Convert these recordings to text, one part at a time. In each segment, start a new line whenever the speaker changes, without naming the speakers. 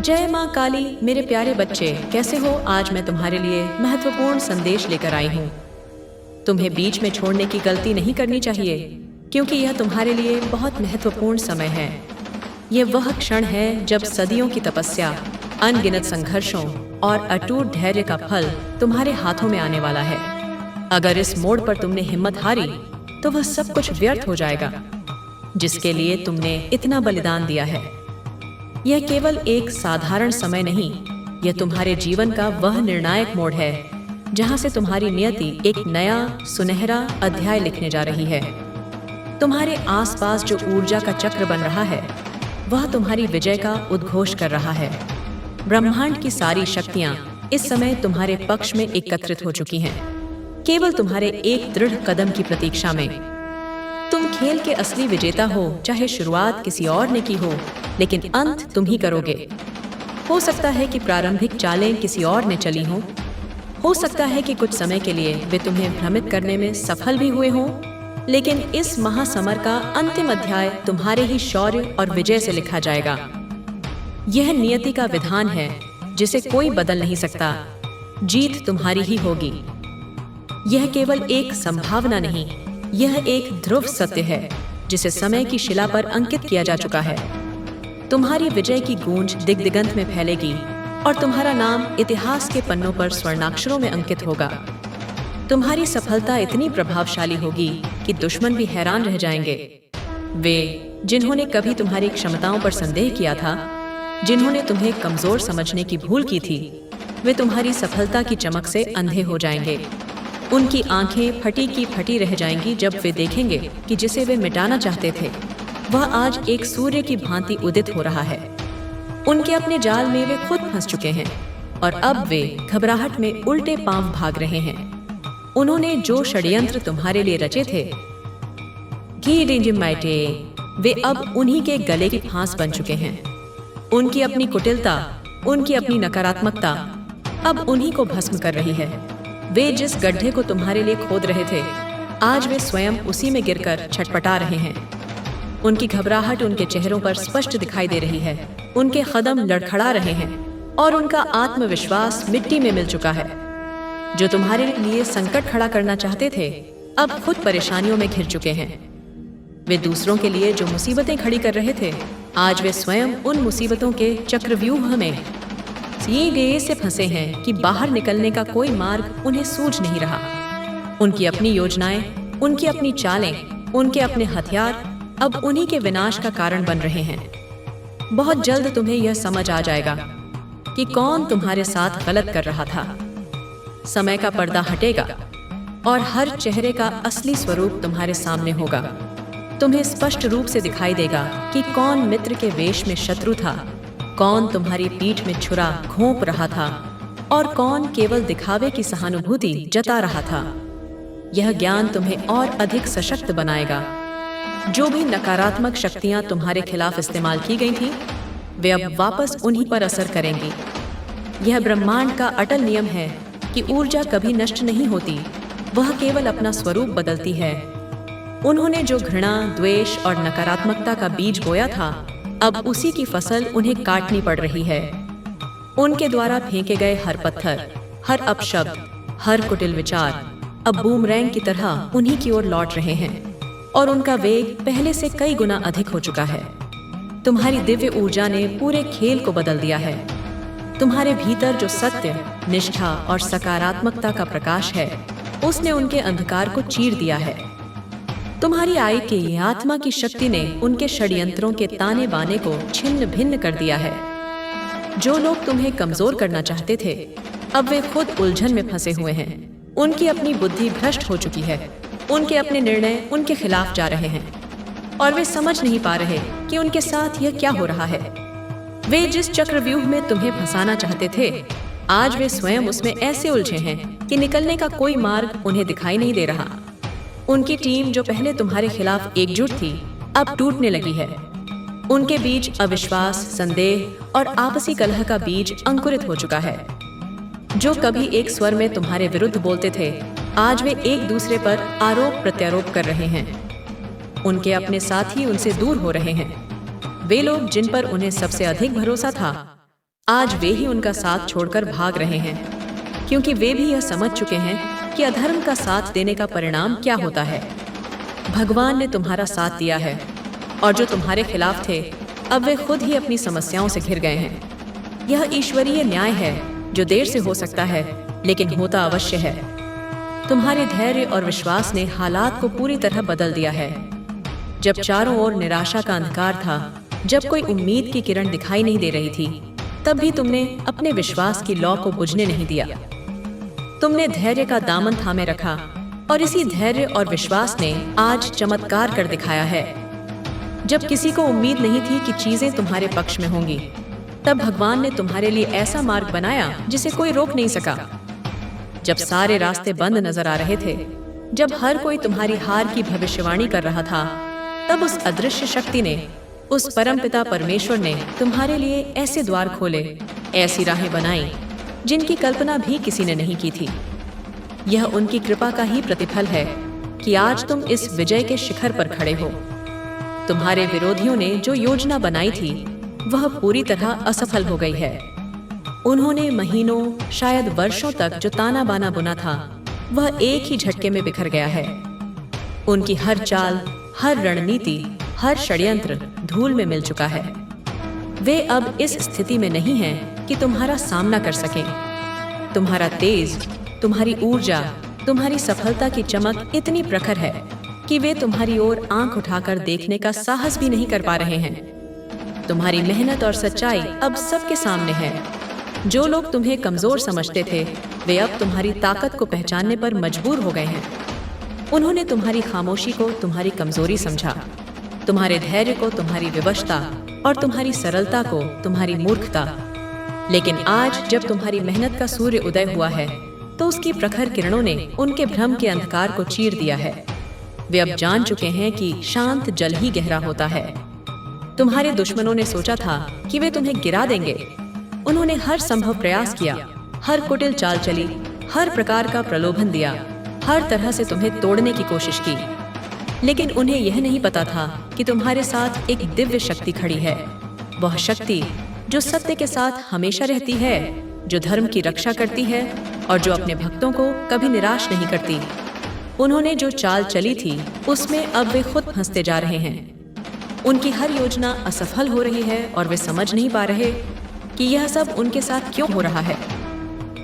जय माँ काली। मेरे प्यारे बच्चे, कैसे हो? आज मैं तुम्हारे लिए महत्वपूर्ण संदेश लेकर आई हूँ। तुम्हें बीच में छोड़ने की गलती नहीं करनी चाहिए, क्योंकि यह तुम्हारे लिए बहुत महत्वपूर्ण समय है। यह वह क्षण है जब सदियों की तपस्या, अनगिनत संघर्षों और अटूट धैर्य का फल तुम्हारे हाथों में आने वाला है। अगर इस मोड़ पर तुमने हिम्मत हारी, तो वह सब कुछ व्यर्थ हो जाएगा जिसके लिए तुमने इतना बलिदान दिया है। यह केवल एक साधारण समय नहीं, यह तुम्हारे जीवन का वह निर्णायक मोड़ है जहां से तुम्हारी नियति एक नया सुनहरा अध्याय लिखने जा रही है। तुम्हारे आसपास जो ऊर्जा का चक्र बन रहा है, वह तुम्हारी विजय का उद्घोष कर रहा है। ब्रह्मांड की सारी शक्तियां इस समय तुम्हारे पक्ष में एकत्रित हो चुकी हैं, केवल तुम्हारे एक दृढ़ कदम की प्रतीक्षा में। तुम खेल के असली विजेता हो, चाहे शुरुआत किसी और ने की हो, लेकिन अंत तुम ही करोगे। हो सकता है कि प्रारंभिक चालें किसी और ने चली हो सकता है कि कुछ समय के लिए वे तुम्हें भ्रमित करने में सफल भी हुए हों, लेकिन इस महासमर का अंतिम अध्याय तुम्हारे ही शौर्य और विजय से लिखा जाएगा। यह नियति का विधान है जिसे कोई बदल नहीं सकता। जीत तुम्हारी ही होगी। यह केवल एक संभावना नहीं, यह एक ध्रुव सत्य है जिसे समय की शिला पर अंकित किया जा चुका है। तुम्हारी विजय की गूंज दिग्दिगंत में फैलेगी और तुम्हारा नाम इतिहास के पन्नों पर स्वर्णाक्षरों में अंकित होगा। तुम्हारी सफलता इतनी प्रभावशाली होगी कि दुश्मन भी हैरान रह जाएंगे। वे जिन्होंने कभी तुम्हारी क्षमताओं पर संदेह किया था, जिन्होंने तुम्हें कमजोर समझने की भूल की थी, वे तुम्हारी सफलता की चमक से अंधे हो जाएंगे। उनकी आंखें फटी की फटी रह जाएंगी जब वे देखेंगे कि जिसे वे मिटाना चाहते थे, वह आज एक सूर्य की भांति उदित हो रहा है। उनके अपने जाल में वे खुद फंस चुके हैं और अब वे घबराहट में उल्टे पांव भाग रहे हैं। उन्होंने जो षड्यंत्र तुम्हारे लिए रचे थे, वे अब उन्हीं के गले की फांस बन चुके हैं। उनकी अपनी कुटिलता, उनकी अपनी नकारात्मकता अब उन्हीं को भस्म कर रही है। वे जिस गड्ढे को तुम्हारे लिए खोद रहे थे, आज वे स्वयं उसी में गिरकर छटपटा रहे हैं। उनकी घबराहट उनके चेहरों पर स्पष्ट दिखाई दे रही है। उनके कदम लड़खड़ा रहे हैं और उनका आत्मविश्वास मिट्टी में मिल चुका है। जो तुम्हारे लिए संकट खड़ा करना चाहते थे, अब खुद परेशानियों में घिर चुके हैं। वे दूसरों के लिए जो मुसीबतें खड़ी कर रहे थे, आज वे स्वयं उन मुसीबतों के चक्रव्यूह में ये से फंसे हैं कि बाहर निकलने का कोई मार्ग उन्हें सूझ नहीं रहा। उनकी अपनी योजनाएं, उनकी अपनी चालें, उनके अपने हथियार अब उन्हीं के विनाश का कारण बन रहे हैं। बहुत जल्द तुम्हें यह समझ आ जाएगा कि कौन तुम्हारे साथ गलत कर रहा था। समय का पर्दा हटेगा और हर चेहरे का असली स्वरूप तुम्हारे सामने होगा। तुम्हें स्पष्ट रूप से दिखाई देगा कि कौन मित्र के वेश में शत्रु था, कौन तुम्हारी पीठ में छुरा घोंप रहा था और कौन केवल दिखावे की सहानुभूति जता रहा था। यह ज्ञान तुम्हें और अधिक सशक्त बनाएगा। जो भी नकारात्मक शक्तियां तुम्हारे खिलाफ इस्तेमाल की गई थीं, वे अब वापस उन्हीं पर असर करेंगी। यह ब्रह्मांड का अटल नियम है कि ऊर्जा कभी नष्ट नहीं होती, वह केवल अपना स्वरूप बदलती है। उन्होंने जो घृणा, द्वेष और नकारात्मकता का बीज बोया था, अब उसी की फसल उन्हें काटनी पड़ रही है। उनके द्वारा फेंके गए हर पत्थर, हर अपशब्द, हर कुटिल विचार अब बूमरैंग की तरह उन्हीं की ओर लौट रहे हैं और उनका वेग पहले से कई गुना अधिक हो चुका है। तुम्हारी दिव्य ऊर्जा ने पूरे खेल को बदल दिया है। तुम्हारे भीतर जो सत्य, निष्ठा और सकारात्मकता का प्रकाश है, उसने उनके अंधकार को चीर दिया है। तुम्हारी आई की आत्मा की शक्ति ने उनके षड्यंत्रों के ताने बाने को छिन्न भिन्न कर दिया है। जो लोग तुम्हें कमजोर करना चाहते थे, अब वे खुद उलझन में फंसे हुए हैं। उनकी अपनी बुद्धि भ्रष्ट हो चुकी है। उनके अपने निर्णय उनके खिलाफ जा रहे हैं और वे समझ नहीं पा रहे कि उनके साथ यह क्या हो रहा है। वे जिस चक्रव्यूह में तुम्हें फंसाना चाहते थे, आज वे स्वयं उसमें ऐसे उलझे हैं कि निकलने का कोई मार्ग उन्हें दिखाई नहीं दे रहा। उनकी टीम जो पहले तुम्हारे खिलाफ एकजुट थी, अब टूटने लगी है। उनके बीच अविश्वास, संदेह और आपसी कलह का बीज अंकुरित हो चुका है। जो कभी एक स्वर में तुम्हारे विरुद्ध बोलते थे, आज वे एक दूसरे पर आरोप प्रत्यारोप कर रहे हैं। उनके अपने साथी उनसे दूर हो रहे हैं। वे लोग जिन पर उन्हें सबसे अधिक भरोसा था, आज वे ही उनका साथ छोड़कर भाग रहे हैं, क्योंकि वे भी यह समझ चुके हैं कि अधर्म का साथ देने का परिणाम क्या होता है। भगवान ने तुम्हारा साथ दिया है, और जो तुम्हारे खिलाफ थे अब वे खुद ही अपनी समस्याओं से घिर गए हैं। यह ईश्वरीय न्याय है जो देर से हो सकता है, लेकिन होता अवश्य है। तुम्हारे धैर्य और विश्वास ने हालात को पूरी तरह बदल दिया है। जब चारों ओर निराशा का अंधकार था, जब कोई उम्मीद की किरण दिखाई नहीं दे रही थी, तब भी तुमने अपने विश्वास की लौ को बुझने नहीं दिया। तुमने धैर्य का दामन थामे रखा, और इसी धैर्य और विश्वास ने आज चमत्कार कर दिखाया है। जब किसी को उम्मीद नहीं थी कि चीजें तुम्हारे पक्ष में होंगी, तब भगवान ने तुम्हारे लिए ऐसा मार्ग बनाया जिसे कोई रोक नहीं सका। जब सारे रास्ते बंद नजर आ रहे थे, जब हर कोई तुम्हारी हार की भविष्यवाणी कर रहा था, तब उस अदृश्य शक्ति ने, उस परमपिता परमेश्वर ने तुम्हारे लिए ऐसे द्वार खोले, ऐसी राहें बनाई जिनकी कल्पना भी किसी ने नहीं की थी। यह उनकी कृपा का ही प्रतिफल है कि आज तुम इस विजय के शिखर पर खड़े हो। तुम्हारे विरोधियों ने जो योजना बनाई थी वह पूरी तरह असफल हो गई है। उन्होंने महीनों, शायद वर्षों तक जो ताना बाना बुना था, वह एक ही झटके में बिखर गया है। उनकी हर चाल, हर रणनीति, हर षड्यंत्र धूल में मिल चुका है। वे अब इस स्थिति में नहीं हैं कि तुम्हारा सामना कर सकें। तुम्हारा तेज, तुम्हारी ऊर्जा, तुम्हारी सफलता की चमक इतनी प्रखर है कि वे तुम्हारी ओर आंख उठाकर देखने का साहस भी नहीं कर पा रहे हैं। तुम्हारी मेहनत और सच्चाई अब सबके सामने है। जो लोग तुम्हें कमजोर समझते थे, वे अब तुम्हारी ताकत को पहचानने पर मजबूर हो गए हैं। उन्होंने तुम्हारी खामोशी को तुम्हारी कमजोरी समझा, तुम्हारे धैर्य को तुम्हारी विवशता और तुम्हारी सरलता को तुम्हारी मूर्खता। लेकिन आज जब तुम्हारी मेहनत का सूर्य उदय हुआ है, तो उसकी प्रखर किरणों ने उनके भ्रम के अंधकार को चीर दिया है। वे अब जान चुके हैं कि शांत जल ही गहरा होता है। तुम्हारे दुश्मनों ने सोचा था कि वे तुम्हें गिरा देंगे। उन्होंने हर संभव प्रयास किया, हर कुटिल चाल चली, हर प्रकार का प्रलोभन दिया, हर तरह से तुम्हें तोड़ने की कोशिश की। लेकिन उन्हें यह नहीं पता था कि तुम्हारे साथ एक दिव्य शक्ति खड़ी है। वह शक्ति जो सत्य के साथ हमेशा रहती है, जो धर्म की रक्षा करती है और जो अपने भक्तों को कभी निराश नहीं करती। उन्होंने जो चाल चली थी, उसमें अब वे खुद फंसते जा रहे हैं। उनकी हर योजना असफल हो रही है और वे समझ नहीं पा रहे कि यह सब उनके साथ क्यों हो रहा है।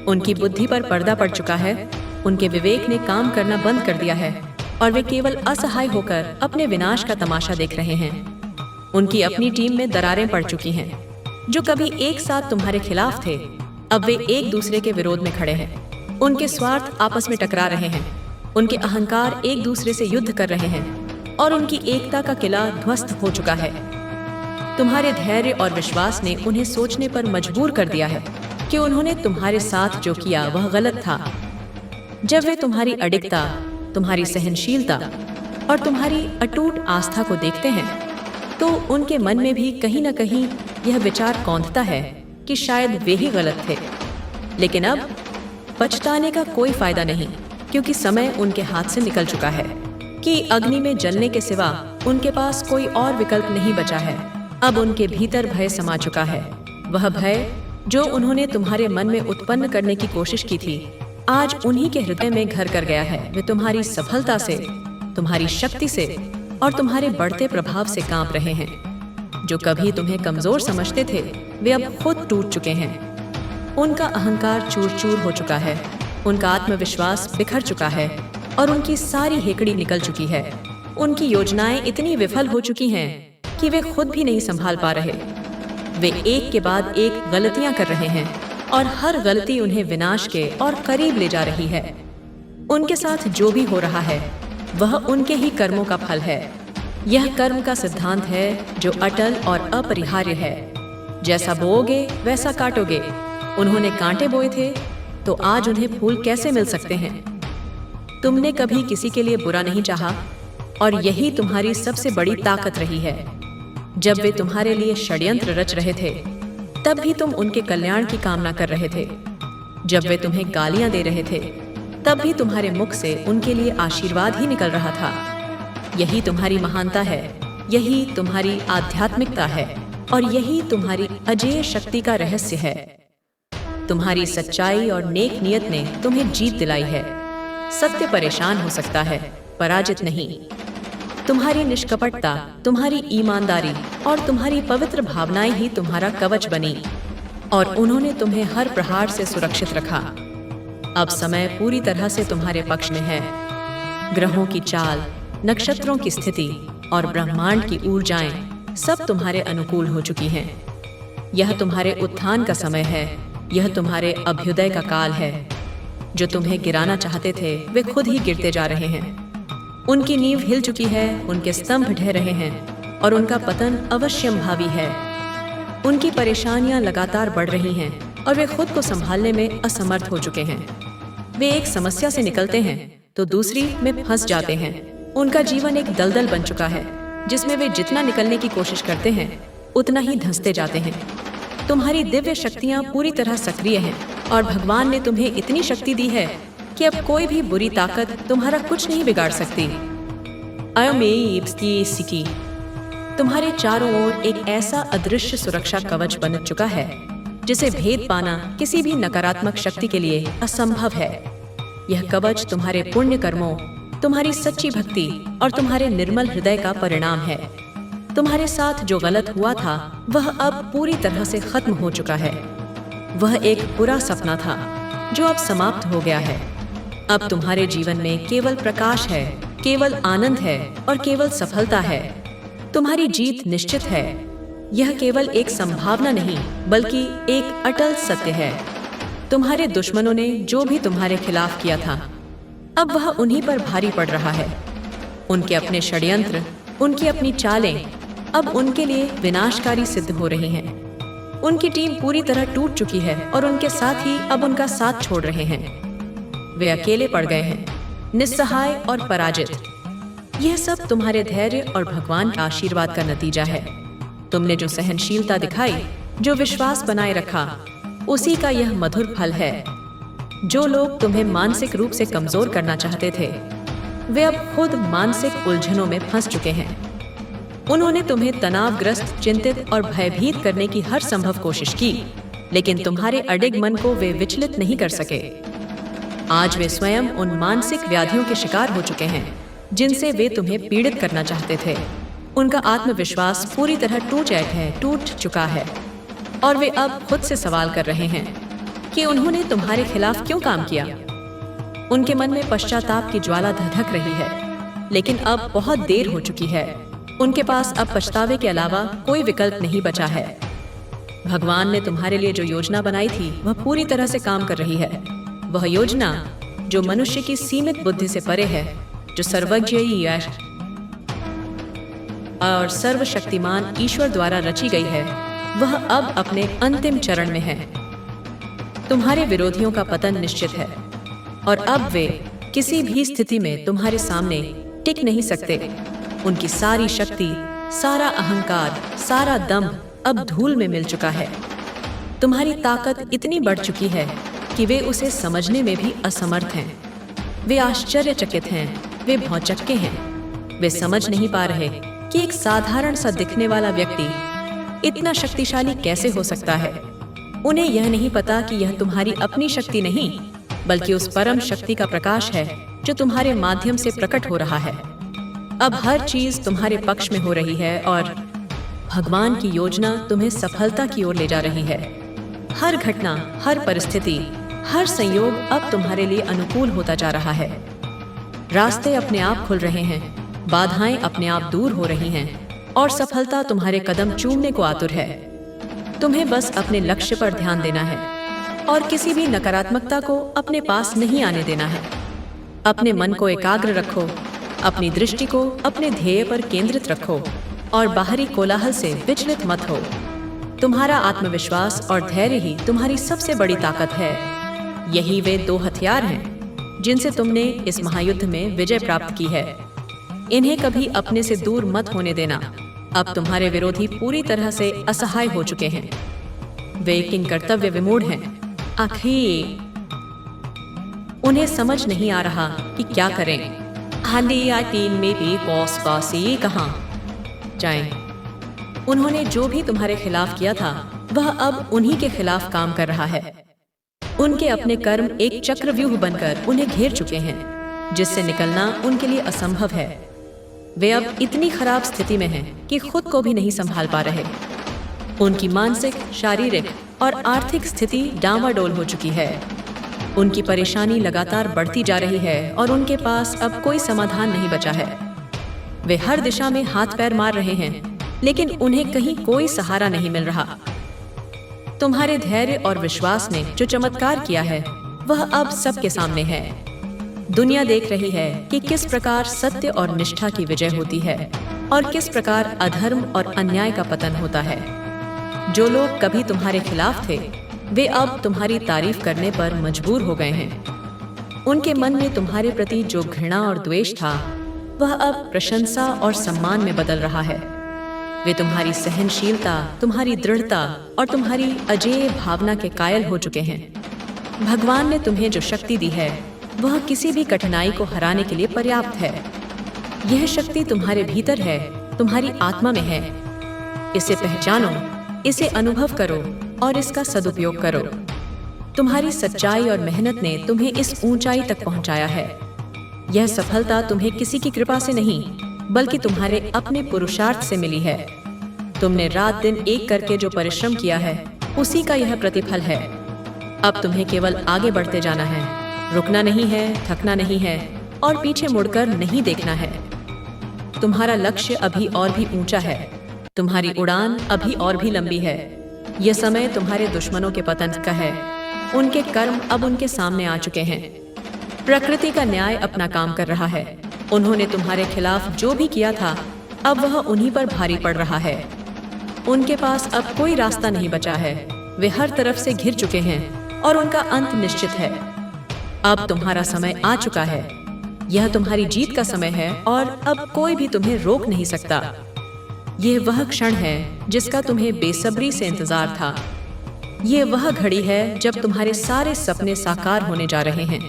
उनकी बुद्धि पर पर्दा पड़ चुका है, उनके विवेक ने काम करना बंद कर दिया है और वे केवल असहाय होकर अपने विनाश का तमाशा देख रहे हैं। उनकी अपनी टीम में दरारें पड़ चुकी हैं। जो कभी एक साथ तुम्हारे खिलाफ थे, अब वे एक दूसरे के विरोध में खड़े हैं। उनके स्वार्थ आपस में टकरा रहे हैं, उनके अहंकार एक दूसरे से युद्ध कर रहे हैं और उनकी एकता का किला ध्वस्त हो चुका है। तुम्हारे धैर्य और विश्वास ने उन्हें सोचने पर मजबूर कर दिया है कि उन्होंने तुम्हारे साथ जो किया वह गलत था। जब वे तुम्हारी अडिगता, तुम्हारी सहनशीलता और तुम्हारी अटूट आस्था को देखते हैं, तो उनके मन में भी कहीं न कहीं यह विचार कौंधता है कि शायद वे ही गलत थे। लेकिन अब पछताने का कोई फायदा नहीं, क्योंकि समय उनके हाथ से निकल चुका है कि अग्नि में जलने के सिवा उनके पास कोई और विकल्प नहीं बचा है। अब उनके भीतर भय समा चुका है। वह भय जो उन्होंने तुम्हारे मन में उत्पन्न करने की कोशिश की थी, आज उन्हीं के हृदय में घर कर गया है। वे तुम्हारी सफलता से, तुम्हारी शक्ति से और तुम्हारे बढ़ते प्रभाव से कांप रहे हैं। जो कभी तुम्हें कमजोर समझते थे, वे अब खुद टूट चुके हैं। उनका अहंकार चूर चूर हो चुका है, उनका आत्मविश्वास बिखर चुका है और उनकी सारी हेकड़ी निकल चुकी है। उनकी योजनाएं इतनी विफल हो चुकी हैं कि वे खुद भी नहीं संभाल पा रहे। वे एक के बाद एक गलतियां कर रहे हैं और हर गलती उन्हें विनाश के और करीब ले जा रही है। उनके साथ जो भी हो रहा है, वह उनके ही कर्मों का फल है। यह कर्म का सिद्धांत है जो अटल और अपरिहार्य है। जैसा बोओगे वैसा काटोगे। उन्होंने कांटे बोए थे, तो आज उन्हें फूल कैसे मिल सकते हैं। तुमने कभी किसी के लिए बुरा नहीं चाहा और यही तुम्हारी सबसे बड़ी ताकत रही है। जब वे तुम्हारे लिए षड्यंत्र रच रहे थे, तब भी तुम उनके कल्याण की कामना कर रहे थे। जब वे तुम्हें गालियां दे रहे थे, तब भी तुम्हारे मुख से उनके लिए आशीर्वाद ही निकल रहा था। यही तुम्हारी महानता है, यही तुम्हारी आध्यात्मिकता है और यही तुम्हारी अजेय शक्ति का रहस्य है। तुम्हारी सच्चाई और नेक नियत ने तुम्हें जीत दिलाई है। सत्य परेशान हो सकता है, पराजित नहीं। तुम्हारी निष्कपटता, तुम्हारी ईमानदारी और तुम्हारी पवित्र भावनाएं ही तुम्हारा कवच बनी और उन्होंने तुम्हें हर प्रहार से सुरक्षित रखा। अब समय पूरी तरह से तुम्हारे पक्ष में है। ग्रहों की चाल, नक्षत्रों की स्थिति और ब्रह्मांड की ऊर्जाएं सब तुम्हारे अनुकूल हो चुकी हैं। यह तुम्हारे उत्थान का समय है। यह तुम्हारे अभ्युदय का काल है। जो तुम्हें गिराना चाहते थे वे खुद ही गिरते जा रहे हैं। उनकी नींव हिल चुकी है, उनके स्तंभ ढह रहे हैं और उनका पतन अवश्यंभावी है। उनकी परेशानियां लगातार बढ़ रही हैं और वे खुद को संभालने में असमर्थ हो चुके हैं। वे एक समस्या से निकलते हैं तो दूसरी में फंस जाते हैं। उनका जीवन एक दलदल बन चुका है जिसमें वे जितना निकलने की कोशिश करते हैं उतना ही धंसते जाते हैं। तुम्हारी दिव्य शक्तियां पूरी तरह सक्रिय हैं और भगवान ने तुम्हें इतनी शक्ति दी है कि अब कोई भी बुरी ताकत तुम्हारा कुछ नहीं बिगाड़ सकती। सिकी तुम्हारे चारों ओर एक ऐसा अदृश्य सुरक्षा कवच बन चुका है जिसे भेद पाना किसी भी नकारात्मक शक्ति के लिए असंभव है। यह कवच तुम्हारे पुण्य कर्मों, तुम्हारी सच्ची भक्ति और तुम्हारे निर्मल हृदय का परिणाम है। तुम्हारे साथ जो गलत हुआ था वह अब पूरी तरह से खत्म हो चुका है। वह एक बुरा सपना था जो अब समाप्त हो गया है। अब तुम्हारे जीवन में केवल प्रकाश है, केवल आनंद है और केवल सफलता है। तुम्हारी जीत निश्चित है। यह केवल एक संभावना नहीं बल्कि एक अटल सत्य है। तुम्हारे दुश्मनों ने जो भी तुम्हारे खिलाफ किया था अब वह उन्हीं पर भारी पड़ रहा है। उनके अपने षड्यंत्र, उनकी अपनी चालें अब उनके लिए विनाशकारी सिद्ध हो रही हैं। उनकी टीम पूरी तरह टूट चुकी है और उनके साथ ही अब उनका साथ छोड़ रहे हैं। वे अकेले पड़ गए हैं, निस्सहाय और पराजित। यह सब तुम्हारे धैर्य और भगवान के आशीर्वाद का नतीजा है। तुमने जो सहनशीलता दिखाई, जो विश्वास बनाए रखा, उसी का यह मधुर फल है। जो लोग तुम्हें मानसिक रूप से कमजोर करना चाहते थे वे अब खुद मानसिक उलझनों में फंस चुके हैं। उन्होंने तुम्हें तनावग्रस्त, चिंतित और भयभीत करने की हर संभव कोशिश की, लेकिन तुम्हारे अडिग मन को वे विचलित नहीं कर सके। आज वे स्वयं उन मानसिक व्याधियों के शिकार हो चुके हैं जिनसे वे तुम्हें पीड़ित करना चाहते थे। उनका आत्मविश्वास पूरी तरह टूट चुका है और वे अब खुद से सवाल कर रहे हैं कि उन्होंने तुम्हारे खिलाफ क्यों काम किया। उनके मन में पश्चाताप की ज्वाला धधक रही है, लेकिन अब बहुत देर हो चुकी है। उनके पास अब पछतावे के अलावा कोई विकल्प नहीं बचा है। भगवान ने तुम्हारे लिए जो योजना बनाई थी वह पूरी तरह से काम कर रही है। वह योजना जो मनुष्य की सीमित बुद्धि से परे है, जो सर्वज्ञ और सर्वशक्तिमान ईश्वर द्वारा रची गई है, वह अब अपने अंतिम चरण में है। तुम्हारे विरोधियों का पतन निश्चित है और अब वे किसी भी स्थिति में तुम्हारे सामने टिक नहीं सकते। उनकी सारी शक्ति, सारा अहंकार, सारा दंभ अब धूल में मिल चुका है। तुम्हारी ताकत इतनी बढ़ चुकी है कि वे उसे समझने में भी असमर्थ हैं। वे आश्चर्यचकित हैं, वे भौचक्के हैं। वे समझ नहीं पा रहे कि एक साधारण सा दिखने वाला व्यक्ति इतना शक्तिशाली कैसे हो सकता है। उन्हें यह नहीं पता कि यह तुम्हारी अपनी शक्ति नहीं बल्कि उस परम शक्ति का प्रकाश है जो तुम्हारे माध्यम से प्रकट हो रहा है। अब हर चीज तुम्हारे पक्ष में हो रही है और भगवान की योजना तुम्हें सफलता की ओर ले जा रही है। हर घटना, हर परिस्थिति, हर संयोग अब तुम्हारे लिए अनुकूल होता जा रहा है। रास्ते अपने आप खुल रहे हैं, बाधाएं अपने आप दूर हो रही हैं और सफलता तुम्हारे कदम चूमने को आतुर है। तुम्हें बस अपने लक्ष्य पर ध्यान देना है और किसी भी नकारात्मकता को अपने पास नहीं आने देना है। अपने मन को एकाग्र रखो, अपनी दृष्टि को अपने ध्येय पर केंद्रित रखो और बाहरी कोलाहल से विचलित मत हो। तुम्हारा आत्मविश्वास और धैर्य ही तुम्हारी सबसे बड़ी ताकत है। यही वे 2 हथियार हैं जिनसे तुमने इस महायुद्ध में विजय प्राप्त की है। इन्हें कभी अपने से दूर मत होने देना। अब तुम्हारे विरोधी पूरी तरह से असहाय हो चुके हैं। वे किंग कर्तव्य विमूढ़ हैं। आखिर उन्हें समझ नहीं आ रहा कि क्या करें। हाली या 3 में भी बॉस कहाँ जाएं। उन्होंने जो भी तुम्हारे खिलाफ किया था वह अब उन्हीं के खिलाफ काम कर रहा है। उनके अपने कर्म एक चक्रव्यूह बनकर उन्हें घेर चुके हैं, जिससे निकलना उनके लिए असंभव है। वे अब इतनी खराब स्थिति में हैं कि खुद को भी नहीं संभाल पा रहे। उनकी मानसिक, शारीरिक और आर्थिक स्थिति डामाडोल हो चुकी है। उनकी परेशानी लगातार बढ़ती जा रही है और उनके पास अब कोई समाधान नहीं बचा है। वे हर दिशा में हाथ पैर मार रहे हैं, लेकिन उन्हें कहीं कोई सहारा नहीं मिल रहा। तुम्हारे धैर्य और विश्वास ने जो चमत्कार किया है वह अब सबके सामने है। दुनिया देख रही है कि किस प्रकार सत्य और निष्ठा की विजय होती है और किस प्रकार अधर्म और अन्याय का पतन होता है। जो लोग कभी तुम्हारे खिलाफ थे वे अब तुम्हारी तारीफ करने पर मजबूर हो गए हैं। उनके मन में तुम्हारे प्रति जो घृणा और द्वेष था वह अब प्रशंसा और सम्मान में बदल रहा है। वे तुम्हारी सहनशीलता, तुम्हारी दृढ़ता और तुम्हारी अजेय भावना के कायल हो चुके हैं। भगवान ने तुम्हें जो शक्ति दी है वह किसी भी कठिनाई को हराने के लिए पर्याप्त है। यह शक्ति तुम्हारे भीतर है, तुम्हारी आत्मा में है। इसे पहचानो, इसे अनुभव करो और इसका सदुपयोग करो। तुम्हारी सच्चाई और मेहनत ने तुम्हें इस ऊंचाई तक पहुंचाया है। यह सफलता तुम्हें किसी की कृपा से नहीं बल्कि तुम्हारे अपने पुरुषार्थ से मिली है। तुमने रात दिन एक करके जो परिश्रम किया है उसी का यह प्रतिफल है। अब तुम्हें केवल आगे बढ़ते जाना है, रुकना नहीं है, थकना नहीं है और पीछे मुड़कर नहीं देखना है। तुम्हारा लक्ष्य अभी और भी ऊंचा है, तुम्हारी उड़ान अभी और भी लंबी है। यह समय तुम्हारे दुश्मनों के पतन का है। उनके कर्म अब उनके सामने आ चुके हैं। प्रकृति का न्याय अपना काम कर रहा है। उन्होंने तुम्हारे खिलाफ जो भी किया था अब वह उन्हीं पर भारी पड़ रहा है। उनके पास अब कोई रास्ता नहीं बचा है। वे हर तरफ से घिर चुके हैं और उनका अंत निश्चित है। अब तुम्हारा समय आ चुका है। यह तुम्हारी जीत का समय है और अब कोई भी तुम्हें रोक नहीं सकता। यह वह क्षण है जिसका तुम्हें बेसब्री से इंतजार था। यह वह घड़ी है जब तुम्हारे सारे सपने साकार होने जा रहे हैं।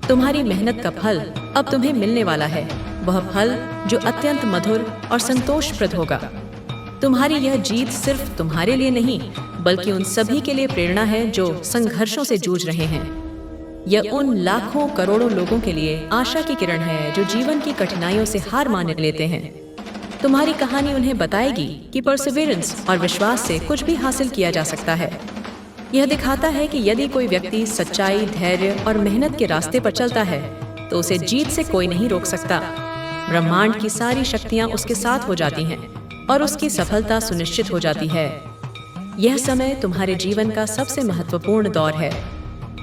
तुम्हारी मेहनत का फल अब तुम्हें मिलने वाला है, वह फल जो अत्यंत मधुर और संतोषप्रद होगा। तुम्हारी यह जीत सिर्फ तुम्हारे लिए नहीं बल्कि उन सभी के लिए प्रेरणा है जो संघर्षों से जूझ रहे हैं। यह उन लाखों करोड़ों लोगों के लिए आशा की किरण है जो जीवन की कठिनाइयों से हार मान लेते हैं। तुम्हारी कहानी उन्हें बताएगी कि परसिवियरेंस और विश्वास से कुछ भी हासिल किया जा सकता है। यह दिखाता है कि यदि कोई व्यक्ति सच्चाई, धैर्य और मेहनत के रास्ते पर चलता है तो उसे जीत से कोई नहीं रोक सकता। ब्रह्मांड की सारी शक्तियां उसके साथ हो जाती हैं और उसकी सफलता सुनिश्चित हो जाती है। यह समय तुम्हारे जीवन का सबसे महत्वपूर्ण दौर है,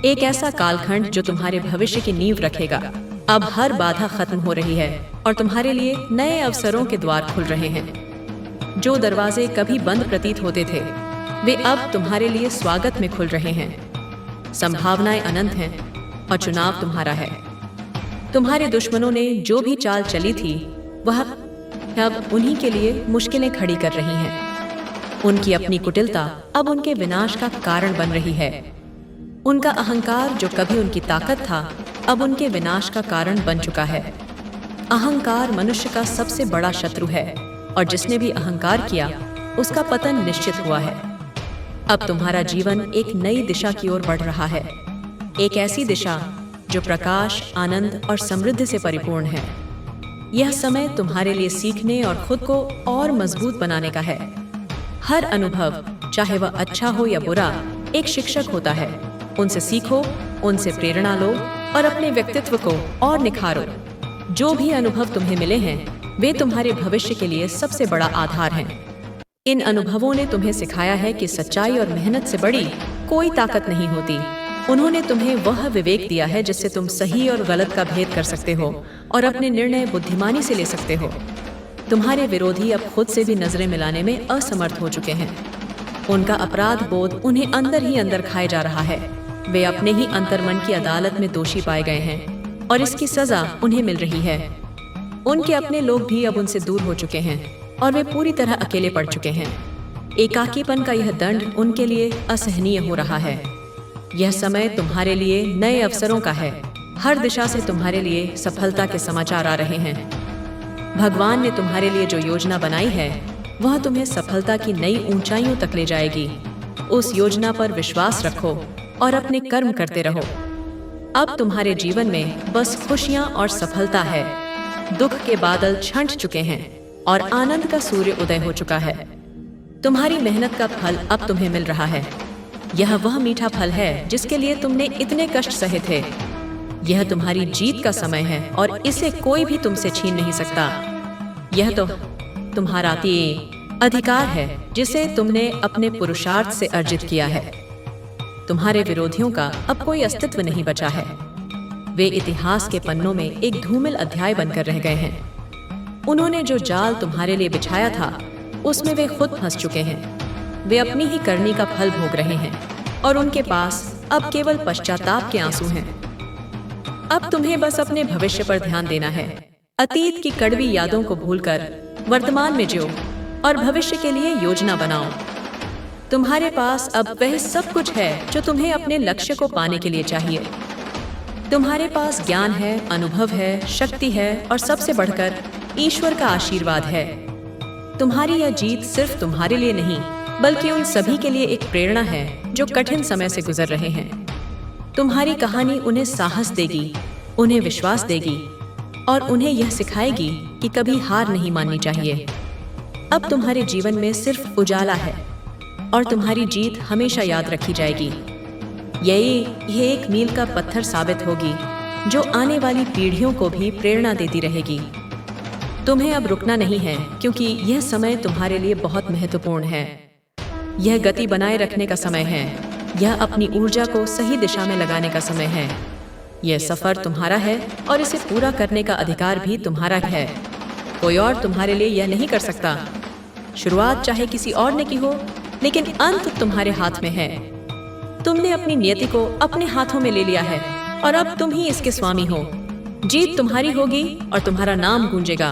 एक ऐसा कालखंड जो तुम्हारे भविष्य की नींव रखेगा। अब हर बाधा खत्म हो रही है और तुम्हारे लिए नए अवसरों के द्वार खुल रहे हैं। जो दरवाजे कभी बंद प्रतीत होते थे वे अब तुम्हारे लिए स्वागत में खुल रहे हैं। संभावनाएं अनंत हैं और चुनाव तुम्हारा है। तुम्हारे दुश्मनों ने जो भी चाल चली थी वह अब उन्हीं के लिए मुश्किलें खड़ी कर रही हैं। उनकी अपनी कुटिलता अब उनके विनाश का कारण बन रही है। उनका अहंकार जो कभी उनकी ताकत था अब उनके विनाश का कारण बन चुका है। अहंकार मनुष्य का सबसे बड़ा शत्रु है और जिसने भी अहंकार किया उसका पतन निश्चित हुआ है। अब तुम्हारा जीवन एक नई दिशा की ओर बढ़ रहा है, एक ऐसी दिशा जो प्रकाश, आनंद और समृद्धि से परिपूर्ण है। यह समय तुम्हारे लिए सीखने और खुद को और मजबूत बनाने का है। हर अनुभव, चाहे वह अच्छा हो या बुरा, एक शिक्षक होता है। उनसे सीखो, उनसे प्रेरणा लो और अपने व्यक्तित्व को और निखारो। जो भी अनुभव तुम्हें मिले हैं वे तुम्हारे भविष्य के लिए सबसे बड़ा आधार हैं। इन अनुभवों ने तुम्हें सिखाया है कि सच्चाई और मेहनत से बड़ी कोई ताकत नहीं होती। उन्होंने तुम्हें वह विवेक दिया है जिससे तुम सही और गलत का भेद कर सकते हो और अपने निर्णय बुद्धिमानी से ले सकते हो। तुम्हारे विरोधी अब खुद से भी नजरें मिलाने में असमर्थ हो चुके हैं। उनका अपराध बोध उन्हें अंदर ही अंदर खाए जा रहा है। वे अपने ही अंतर्मन की अदालत में दोषी पाए गए हैं और इसकी सजा उन्हें मिल रही है। उनके अपने लोग भी अब उनसे दूर हो चुके हैं और वे पूरी तरह अकेले पड़ चुके हैं। एकाकीपन का यह दंड उनके लिए असहनीय हो रहा है। यह समय तुम्हारे लिए नए अवसरों का है। हर दिशा से तुम्हारे लिए सफलता के समाचार आ रहे हैं। भगवान ने तुम्हारे लिए जो योजना बनाई है वह तुम्हें सफलता की नई ऊंचाइयों तक ले जाएगी। उस योजना पर विश्वास रखो और अपने कर्म करते रहो। अब तुम्हारे जीवन में बस खुशियां और सफलता है। दुख के बादल छंट चुके हैं और आनंद का सूर्य उदय हो चुका है। तुम्हारी मेहनत का फल अब तुम्हें मिल रहा है। यह वह मीठा फल है जिसके लिए तुमने इतने कष्ट सहे थे। यह तुम्हारी जीत का समय है और इसे कोई भी तुमसे छीन नहीं सकता। यह तो तुम्हारा अधिकार है जिसे तुमने अपने पुरुषार्थ से अर्जित किया है। तुम्हारे विरोधियों का अब कोई अस्तित्व नहीं बचा है। वे इतिहास के पन्नों में एक धूमिल अध्याय बनकर रह गए हैं। उन्होंने जो जाल तुम्हारे लिए बिछाया था उसमें वे खुद फंस चुके हैं। वे अपनी ही करनी का फल भोग रहे हैं और उनके पास अब केवल पश्चाताप के आंसू हैं। अब तुम्हें बस अपने भविष्य पर ध्यान देना है। अतीत की कड़वी यादों को भूलकर वर्तमान में जियो और भविष्य के लिए योजना बनाओ। तुम्हारे पास अब वह सब कुछ है जो तुम्हें अपने लक्ष्य को पाने के लिए चाहिए। तुम्हारे पास ज्ञान है, अनुभव है, शक्ति है और सबसे बढ़कर ईश्वर का आशीर्वाद है। तुम्हारी यह जीत सिर्फ तुम्हारे लिए नहीं बल्कि उन सभी के लिए एक प्रेरणा है जो कठिन समय से गुजर रहे हैं। तुम्हारी कहानी उन्हें साहस देगी, उन्हें विश्वास देगी और उन्हें यह सिखाएगी कि कभी हार नहीं माननी चाहिए। अब तुम्हारे जीवन में सिर्फ उजाला है और तुम्हारी जीत हमेशा याद रखी जाएगी। यह एक मील का पत्थर साबित होगी जो आने वाली पीढ़ियों को भी प्रेरणा देती रहेगी। तुम्हें अब रुकना नहीं है क्योंकि यह समय तुम्हारे लिए बहुत महत्वपूर्ण है। यह गति बनाए रखने का समय है। यह अपनी ऊर्जा को सही दिशा में लगाने का समय है। यह सफर तुम्हारा है और इसे पूरा करने का अधिकार भी तुम्हारा है। कोई और तुम्हारे लिए यह नहीं कर सकता। शुरुआत चाहे किसी और ने की हो, लेकिन अंत तुम्हारे हाथ में है। तुमने अपनी नियति को अपने हाथों में ले लिया है और अब तुम ही इसके स्वामी हो। जीत तुम्हारी होगी और तुम्हारा नाम गूंजेगा।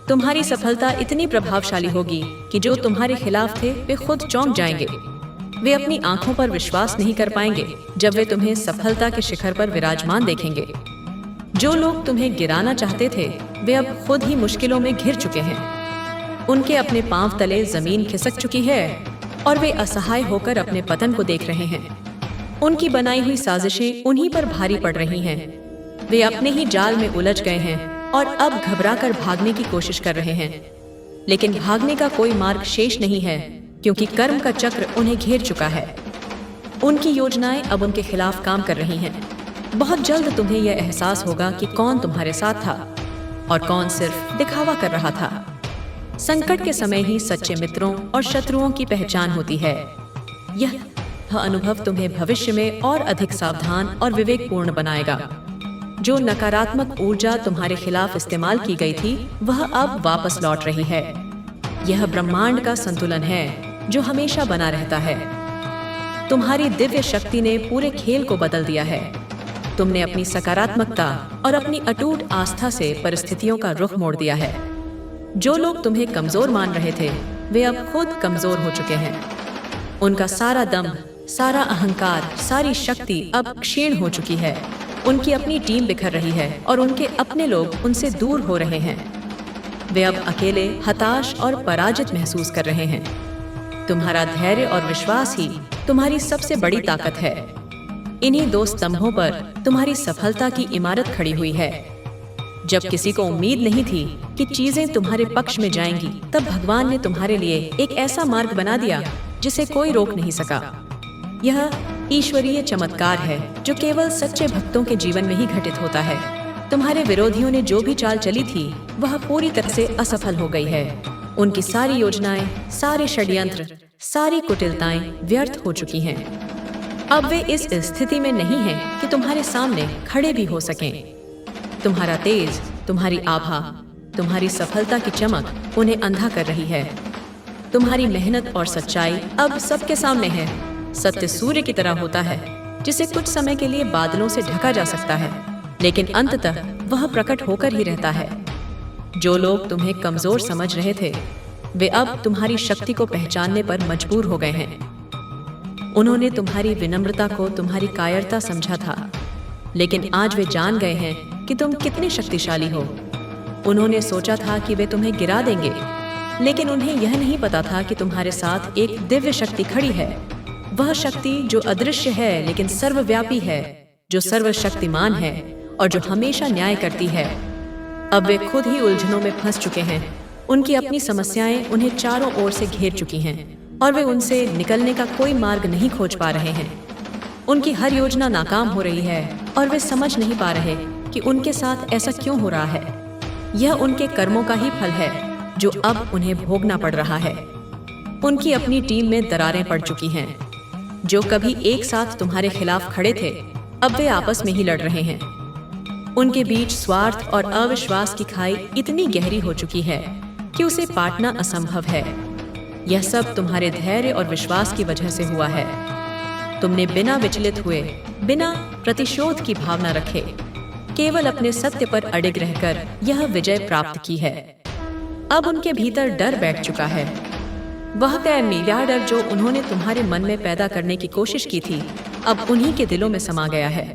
तुम्हारी सफलता इतनी प्रभावशाली होगी कि जो तुम्हारे खिलाफ थे वे खुद चौंक जाएंगे। वे अपनी आंखों पर विश्वास नहीं कर पाएंगे जब वे तुम्हें सफलता के शिखर पर विराजमान देखेंगे। जो लोग तुम्हें गिराना चाहते थे वे अब खुद ही मुश्किलों में घिर चुके हैं। उनके अपने पांव तले जमीन खिसक चुकी है और वे असहाय होकर अपने पतन को देख रहे हैं। उनकी बनाई हुई साजिशें उन्हीं पर भारी पड़ रही हैं। वे अपने ही जाल में उलझ गए हैं और अब घबराकर भागने की कोशिश कर रहे हैं, लेकिन भागने का कोई मार्ग शेष नहीं है क्योंकि कर्म का चक्र उन्हें घेर चुका है। उनकी योजनाएं अब उनके खिलाफ काम कर रही हैं। बहुत जल्द तुम्हें यह एहसास होगा कि कौन तुम्हारे साथ था और कौन सिर्फ दिखावा कर रहा था। संकट के समय ही सच्चे मित्रों और शत्रुओं की पहचान होती है। यह अनुभव तुम्हें भविष्य में और अधिक सावधान और विवेकपूर्ण बनाएगा। जो नकारात्मक ऊर्जा तुम्हारे खिलाफ इस्तेमाल की गई थी वह अब वापस लौट रही है। यह ब्रह्मांड का संतुलन है जो हमेशा बना रहता है। तुम्हारी दिव्य शक्ति ने पूरे खेल को बदल दिया है। तुमने अपनी सकारात्मकता और अपनी अटूट आस्था से परिस्थितियों का रुख मोड़ दिया है। जो लोग तुम्हें कमजोर मान रहे थे वे अब खुद कमजोर हो चुके हैं। उनका सारा दम्भ, सारा अहंकार, सारी शक्ति अब क्षीण हो चुकी है। उनकी अपनी टीम बिखर रही है और उनके अपने लोग उनसे दूर हो रहे हैं। वे अब अकेले, हताश और पराजित महसूस कर रहे हैं। तुम्हारा धैर्य और विश्वास ही तुम्हारी सबसे बड़ी ताकत है। इन्हीं दो स्तंभों पर तुम्हारी सफलता की इमारत खड़ी हुई है। जब किसी को उम्मीद नहीं थी कि चीजें तुम्हारे पक्ष में जाएंगी, तब भगवान ने तुम्हारे लिए एक ऐसा मार्ग बना दिया जिसे कोई रोक नहीं सका। यह ईश्वरीय चमत्कार है जो केवल सच्चे भक्तों के जीवन में ही घटित होता है। तुम्हारे विरोधियों ने जो भी चाल चली थी वह पूरी तरह से असफल हो गई है। उनकी सारी योजनाएं, सारे षड्यंत्र, सारी कुटिलताएं व्यर्थ हो चुकी हैं। अब वे इस स्थिति में नहीं हैं कि तुम्हारे सामने खड़े भी हो सकें। तुम्हारा तेज, तुम्हारी आभा, तुम्हारी सफलता की चमक उन्हें अंधा कर रही है। तुम्हारी मेहनत और सच्चाई अब सबके सामने है। सत्य सूर्य की तरह होता है जिसे कुछ समय के लिए बादलों से ढका जा सकता है, लेकिन अंततः वह प्रकट होकर ही रहता है। जो लोग तुम्हें कमजोर समझ रहे थे वे अब तुम्हारी शक्ति को पहचानने पर मजबूर हो गए हैं। उन्होंने तुम्हारी विनम्रता को तुम्हारी कायरता समझा था, लेकिन आज वे जान गए हैं कि तुम कितने शक्तिशाली हो। उन्होंने सोचा था कि वे तुम्हें गिरा देंगे, लेकिन उन्हें यह नहीं पता था कि तुम्हारे साथ एक दिव्य शक्ति खड़ी है। वह शक्ति जो अदृश्य है लेकिन सर्वव्यापी है, जो सर्वशक्तिमान है और जो हमेशा न्याय करती है। अब वे खुद ही उलझनों में फंस चुके हैं। उनकी अपनी समस्याएं उन्हें चारों ओर से घेर चुकी हैं और वे उनसे निकलने का कोई मार्ग नहीं खोज पा रहे हैं। उनकी हर योजना नाकाम हो रही है और वे समझ नहीं पा रहे कि उनके साथ ऐसा क्यों हो रहा है। यह उनके कर्मों का ही फल है जो अब उन्हें भोगना पड़ रहा है। उनकी अपनी टीम में दरारें पड़ चुकी हैं। जो कभी एक साथ तुम्हारे खिलाफ खड़े थे, अब वे आपस में ही लड़ रहे हैं। उनके बीच स्वार्थ और अविश्वास की खाई इतनी गहरी हो चुकी है कि उसे पाटना असंभव है। यह सब तुम्हारे धैर्य और विश्वास की वजह से हुआ है। तुमने बिना विचलित हुए, बिना प्रतिशोध की भावना रखे, केवल अपने सत्य पर अडिग रहकर यह विजय प्राप्त की है। अब उनके भीतर डर बैठ चुका है। वह नीला डर जो उन्होंने तुम्हारे मन में पैदा करने की कोशिश की थी, अब उन्हीं के दिलों में समा गया है।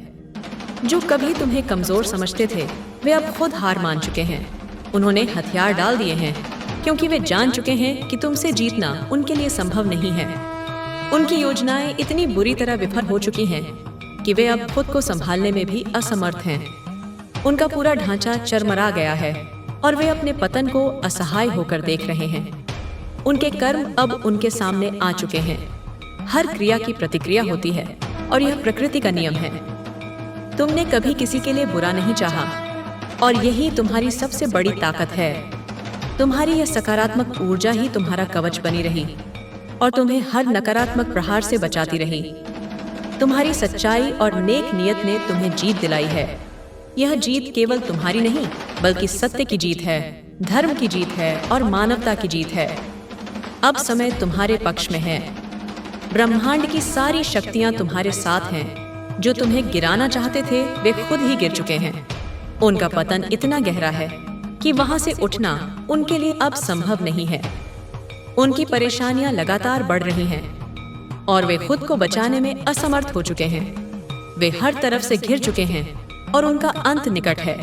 जो कभी तुम्हें कमजोर समझते थे, वे अब खुद हार मान चुके हैं। उन्होंने हथियार डाल दिए हैं क्योंकि वे जान चुके हैं कि तुमसे जीतना उनके लिए संभव नहीं है। उनकी योजनाएं इतनी बुरी तरह विफल हो चुकी हैं कि वे अब खुद को संभालने में भी असमर्थ हैं। उनका पूरा ढांचा चरमरा गया है और वे अपने पतन को असहाय होकर देख रहे हैं। उनके कर्म अब उनके सामने आ चुके हैं। हर क्रिया की प्रतिक्रिया होती है और यह प्रकृति का नियम है। तुमने कभी किसी के लिए बुरा नहीं चाहा और यही तुम्हारी सबसे बड़ी ताकत है। तुम्हारी यह सकारात्मक ऊर्जा ही तुम्हारा कवच बनी रही और तुम्हें हर नकारात्मक प्रहार से बचाती रही। तुम्हारी सच्चाई और नेक नियत ने तुम्हें जीत दिलाई है। यह जीत केवल तुम्हारी नहीं, बल्कि सत्य की जीत है, धर्म की जीत है और मानवता की जीत है। अब समय तुम्हारे पक्ष में है। ब्रह्मांड की सारी शक्तियां तुम्हारे साथ हैं। जो तुम्हें गिराना चाहते थे, वे खुद ही गिर चुके हैं। उनका पतन इतना गहरा है कि वहां से उठना उनके लिए अब संभव नहीं है। उनकी परेशानियां लगातार बढ़ रही हैं और वे खुद को बचाने में असमर्थ हो चुके हैं। वे हर तरफ से घिर चुके हैं और उनका अंत निकट है।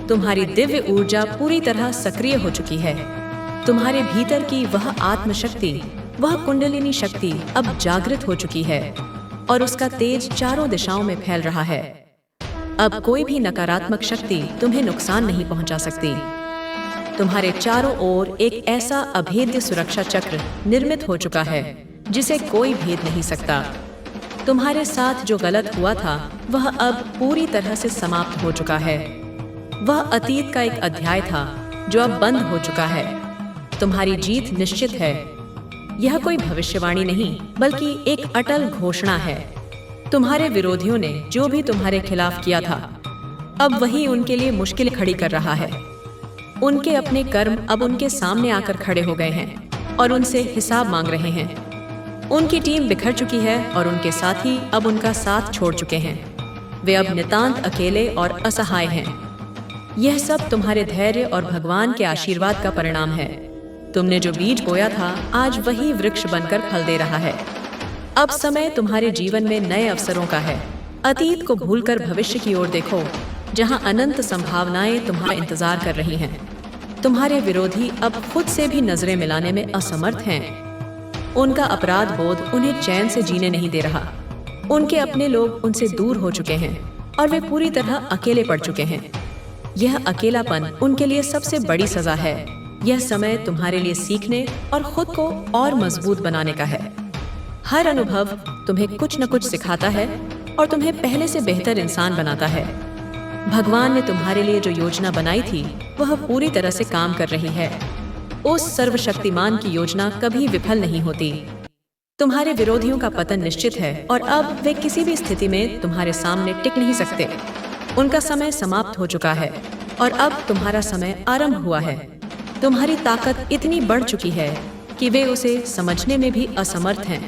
तुम्हारी दिव्य ऊर्जा पूरी तरह सक्रिय हो चुकी है। तुम्हारे भीतर की वह आत्मशक्ति, वह कुंडलिनी शक्ति अब जागृत हो चुकी है और उसका तेज चारों दिशाओं में फैल रहा है। अब कोई भी नकारात्मक शक्ति तुम्हें नुकसान नहीं पहुंचा सकती। तुम्हारे चारों ओर एक ऐसा अभेद्य सुरक्षा चक्र निर्मित हो चुका है जिसे कोई भेद नहीं सकता। तुम्हारे साथ जो गलत हुआ था, वह अब पूरी तरह से समाप्त हो चुका है। वह अतीत का एक अध्याय था जो अब बंद हो चुका है। तुम्हारी जीत निश्चित है। यह कोई भविष्यवाणी नहीं, बल्कि एक अटल घोषणा है। तुम्हारे विरोधियों ने जो भी तुम्हारे खिलाफ किया था, अब वही उनके लिए मुश्किल खड़ी कर रहा है। उनके अपने कर्म अब उनके सामने आकर खड़े हो गए हैं और उनसे हिसाब मांग रहे हैं। उनकी टीम बिखर चुकी है और उनके साथी अब उनका साथ छोड़ चुके हैं। वे अब नितांत अकेले और असहाय हैं। यह सब तुम्हारे धैर्य और भगवान के आशीर्वाद का परिणाम है। तुमने जो बीज बोया था, आज वही वृक्ष बनकर फल दे रहा है। अब समय तुम्हारे जीवन में नए अवसरों का है। अतीत को भूलकर भविष्य की ओर देखो, जहां अनंत संभावनाएं तुम्हारा इंतजार कर रही हैं। तुम्हारे विरोधी अब खुद से भी नजरें मिलाने में असमर्थ हैं। उनका अपराध बोध उन्हें चैन से जीने नहीं दे रहा। उनके अपने लोग उनसे दूर हो चुके हैं और वे पूरी तरह अकेले पड़ चुके हैं। यह अकेलापन उनके लिए सबसे बड़ी सजा है। यह समय तुम्हारे लिए सीखने और खुद को और मजबूत बनाने का है। हर अनुभव तुम्हें कुछ न कुछ सिखाता है और तुम्हें पहले से बेहतर इंसान बनाता है। भगवान ने तुम्हारे लिए जो योजना बनाई थी, वह पूरी तरह से काम कर रही है। उस सर्वशक्तिमान की योजना कभी विफल नहीं होती। तुम्हारे विरोधियों का पतन निश्चित है और अब वे किसी भी स्थिति में तुम्हारे सामने टिक नहीं सकते। उनका समय समाप्त हो चुका है और अब तुम्हारा समय आरंभ हुआ है। तुम्हारी ताकत इतनी बढ़ चुकी है कि वे उसे समझने में भी असमर्थ हैं।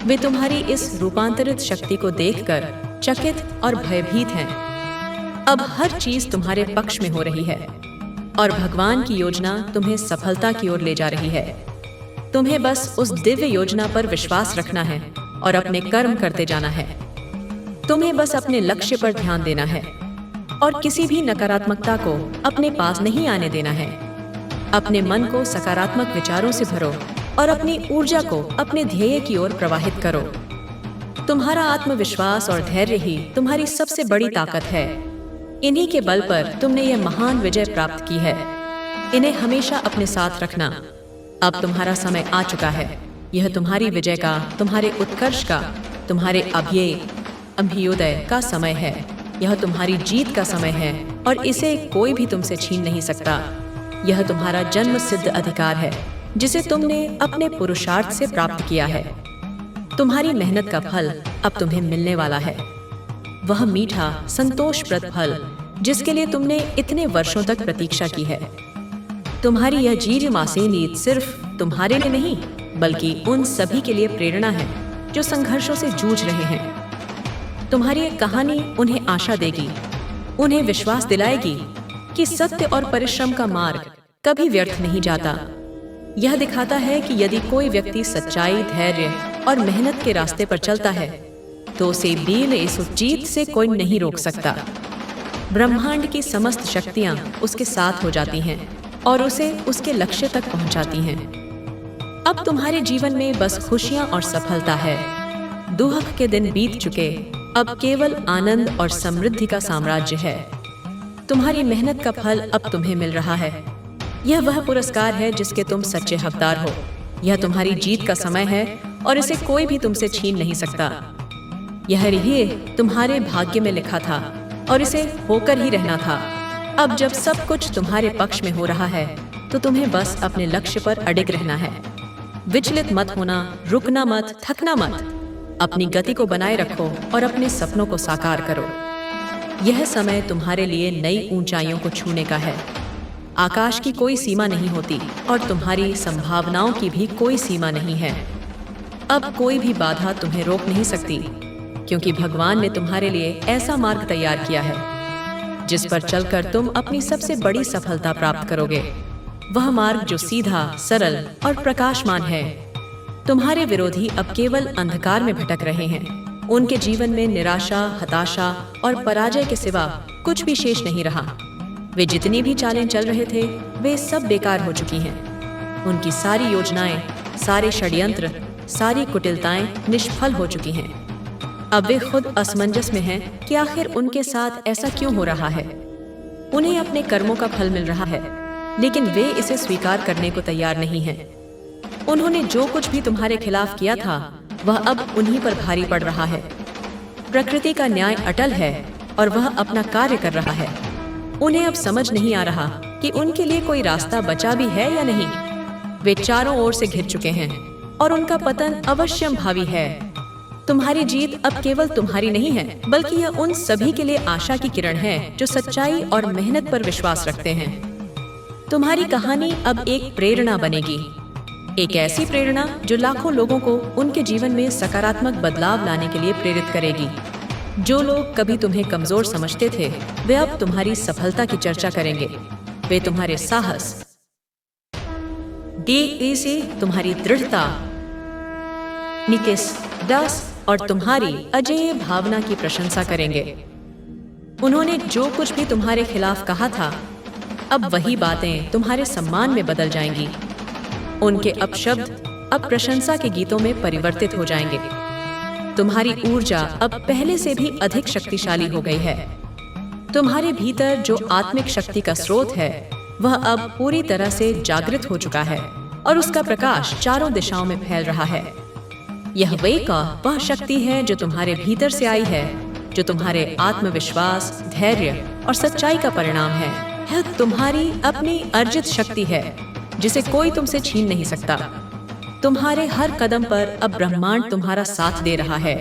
वे तुम्हारी इस रूपांतरित शक्ति को देखकर चकित और भयभीत हैं। अब हर चीज तुम्हारे पक्ष में हो रही है और भगवान की योजना तुम्हें सफलता की ओर ले जा रही है। तुम्हें बस उस दिव्य योजना पर विश्वास रखना है और अपने कर्म करते जाना है। तुम्हें बस अपने लक्ष्य पर ध्यान देना है और किसी भी नकारात्मकता को अपने पास नहीं आने देना है। अपने मन को सकारात्मक विचारों से भरो और अपनी ऊर्जा को अपने ध्येय की ओर प्रवाहित करो। तुम्हारा आत्मविश्वास और धैर्य ही तुम्हारी सबसे बड़ी ताकत है। इन्हीं के बल पर तुमने यह महान विजय प्राप्त की है। इन्हें हमेशा अपने साथ रखना। अब तुम्हारा समय आ चुका है। यह तुम्हारी विजय का, तुम्हारे उत्कर्ष का, तुम्हारे अभ्युदय का समय है। यह तुम्हारी जीत का समय है और इसे कोई भी तुमसे छीन नहीं सकता। यह तुम्हारा जन्म सिद्ध अधिकार है जिसे तुमने अपने पुरुषार्थ से प्राप्त किया है। तुम्हारी मेहनत का फल अब तुम्हें मिलने वाला है। वह मीठा संतोषप्रद फल जिसके लिए तुमने इतने वर्षों तक प्रतीक्षा की है। तुम्हारी यह जीर्यमासी नीति सिर्फ तुम्हारे लिए नहीं बल्कि उन सभी के लिए प्रेरणा है जो संघर्षों से जूझ रहे हैं। तुम्हारी ये कहानी उन्हें आशा देगी, उन्हें विश्वास दिलाएगी कि सत्य और परिश्रम का मार्ग कभी व्यर्थ नहीं जाता। यह दिखाता है कि यदि कोई व्यक्ति सच्चाई, धैर्य और मेहनत के रास्ते पर चलता है तो उसे इस जीत से कोई नहीं रोक सकता। ब्रह्मांड की समस्त शक्तियां उसके साथ हो जाती हैं और उसे उसके लक्ष्य तक पहुंचाती हैं। अब तुम्हारे जीवन में बस खुशियां और सफलता है। दुख के दिन बीत चुके, अब केवल आनंद और समृद्धि का साम्राज्य है। तुम्हारी मेहनत का फल अब तुम्हें मिल रहा है। यह वह पुरस्कार है जिसके तुम सच्चे हकदार हो। यह तुम्हारी जीत का समय है और इसे कोई भी तुमसे छीन नहीं सकता। यह ही तुम्हारे भाग्य में लिखा था और इसे होकर ही रहना था। अब जब सब कुछ तुम्हारे पक्ष में हो रहा है तो तुम्हें बस अपने लक्ष्य पर अडिग रहना है। विचलित मत होना, रुकना मत, थकना मत। अपनी गति को बनाए रखो और अपने सपनों को साकार करो। यह समय तुम्हारे लिए नई ऊंचाइयों को छूने का है। आकाश की कोई सीमा नहीं होती और तुम्हारी संभावनाओं की भी कोई सीमा नहीं है। अब कोई भी बाधा तुम्हें रोक नहीं सकती क्योंकि भगवान ने तुम्हारे लिए ऐसा मार्ग तैयार किया है जिस पर चलकर तुम अपनी सबसे बड़ी सफलता प्राप्त करोगे। वह मार्ग जो सीधा, सरल और प्रकाशमान है। तुम्हारे विरोधी अब केवल अंधकार में भटक रहे हैं। उनके जीवन में निराशा, हताशा और पराजय के सिवा कुछ भी शेष नहीं रहा। वे जितनी भी चालें चल रहे थे वे सब बेकार हो चुकी हैं। उनकी सारी योजनाएं, सारे षड्यंत्र, सारी कुटिलताएं निष्फल हो चुकी हैं। अब वे खुद असमंजस में हैं कि आखिर उनके साथ ऐसा क्यों हो रहा है। उन्हें अपने कर्मों का फल मिल रहा है लेकिन वे इसे स्वीकार करने को तैयार नहीं हैं। उन्होंने जो कुछ भी तुम्हारे खिलाफ किया था वह अब उन्हीं पर भारी पड़ रहा है। प्रकृति का न्याय अटल है और वह अपना कार्य कर रहा है। उन्हें अब समझ नहीं आ रहा कि उनके लिए कोई रास्ता बचा भी है या नहीं। वे चारों ओर से घिर चुके हैं और उनका पतन अवश्यंभावी है। तुम्हारी जीत अब केवल तुम्हारी नहीं है बल्कि यह उन सभी के लिए आशा की किरण है जो सच्चाई और मेहनत पर विश्वास रखते हैं। तुम्हारी कहानी अब एक प्रेरणा बनेगी, एक ऐसी प्रेरणा जो लाखों लोगों को उनके जीवन में सकारात्मक बदलाव लाने के लिए प्रेरित करेगी। जो लोग कभी तुम्हें कमजोर समझते थे वे अब तुम्हारी सफलता की चर्चा करेंगे। वे तुम्हारे साहस, से तुम्हारी दृढ़ता, निकेस और तुम्हारी अजेय भावना की प्रशंसा करेंगे। उन्होंने जो कुछ भी तुम्हारे खिलाफ कहा था अब वही बातें तुम्हारे सम्मान में बदल जाएंगी। उनके अपशब्द अब प्रशंसा के गीतों में परिवर्तित हो जाएंगे। तुम्हारी ऊर्जा अब पहले से भी अधिक शक्तिशाली हो गई है। तुम्हारे भीतर जो आत्मिक शक्ति का स्रोत है वह अब पूरी तरह से जागृत हो चुका है और उसका प्रकाश चारों दिशाओं में फैल रहा है। यह वह शक्ति है जो तुम्हारे भीतर से आई है, जो तुम्हारे आत्मविश्वास, धैर्य और सच्चाई का परिणाम है। यह तुम्हारी अपनी अर्जित शक्ति है जिसे कोई तुमसे छीन नहीं सकता। तुम्हारे हर कदम पर अब ब्रह्मांड तुम्हारा साथ दे रहा है।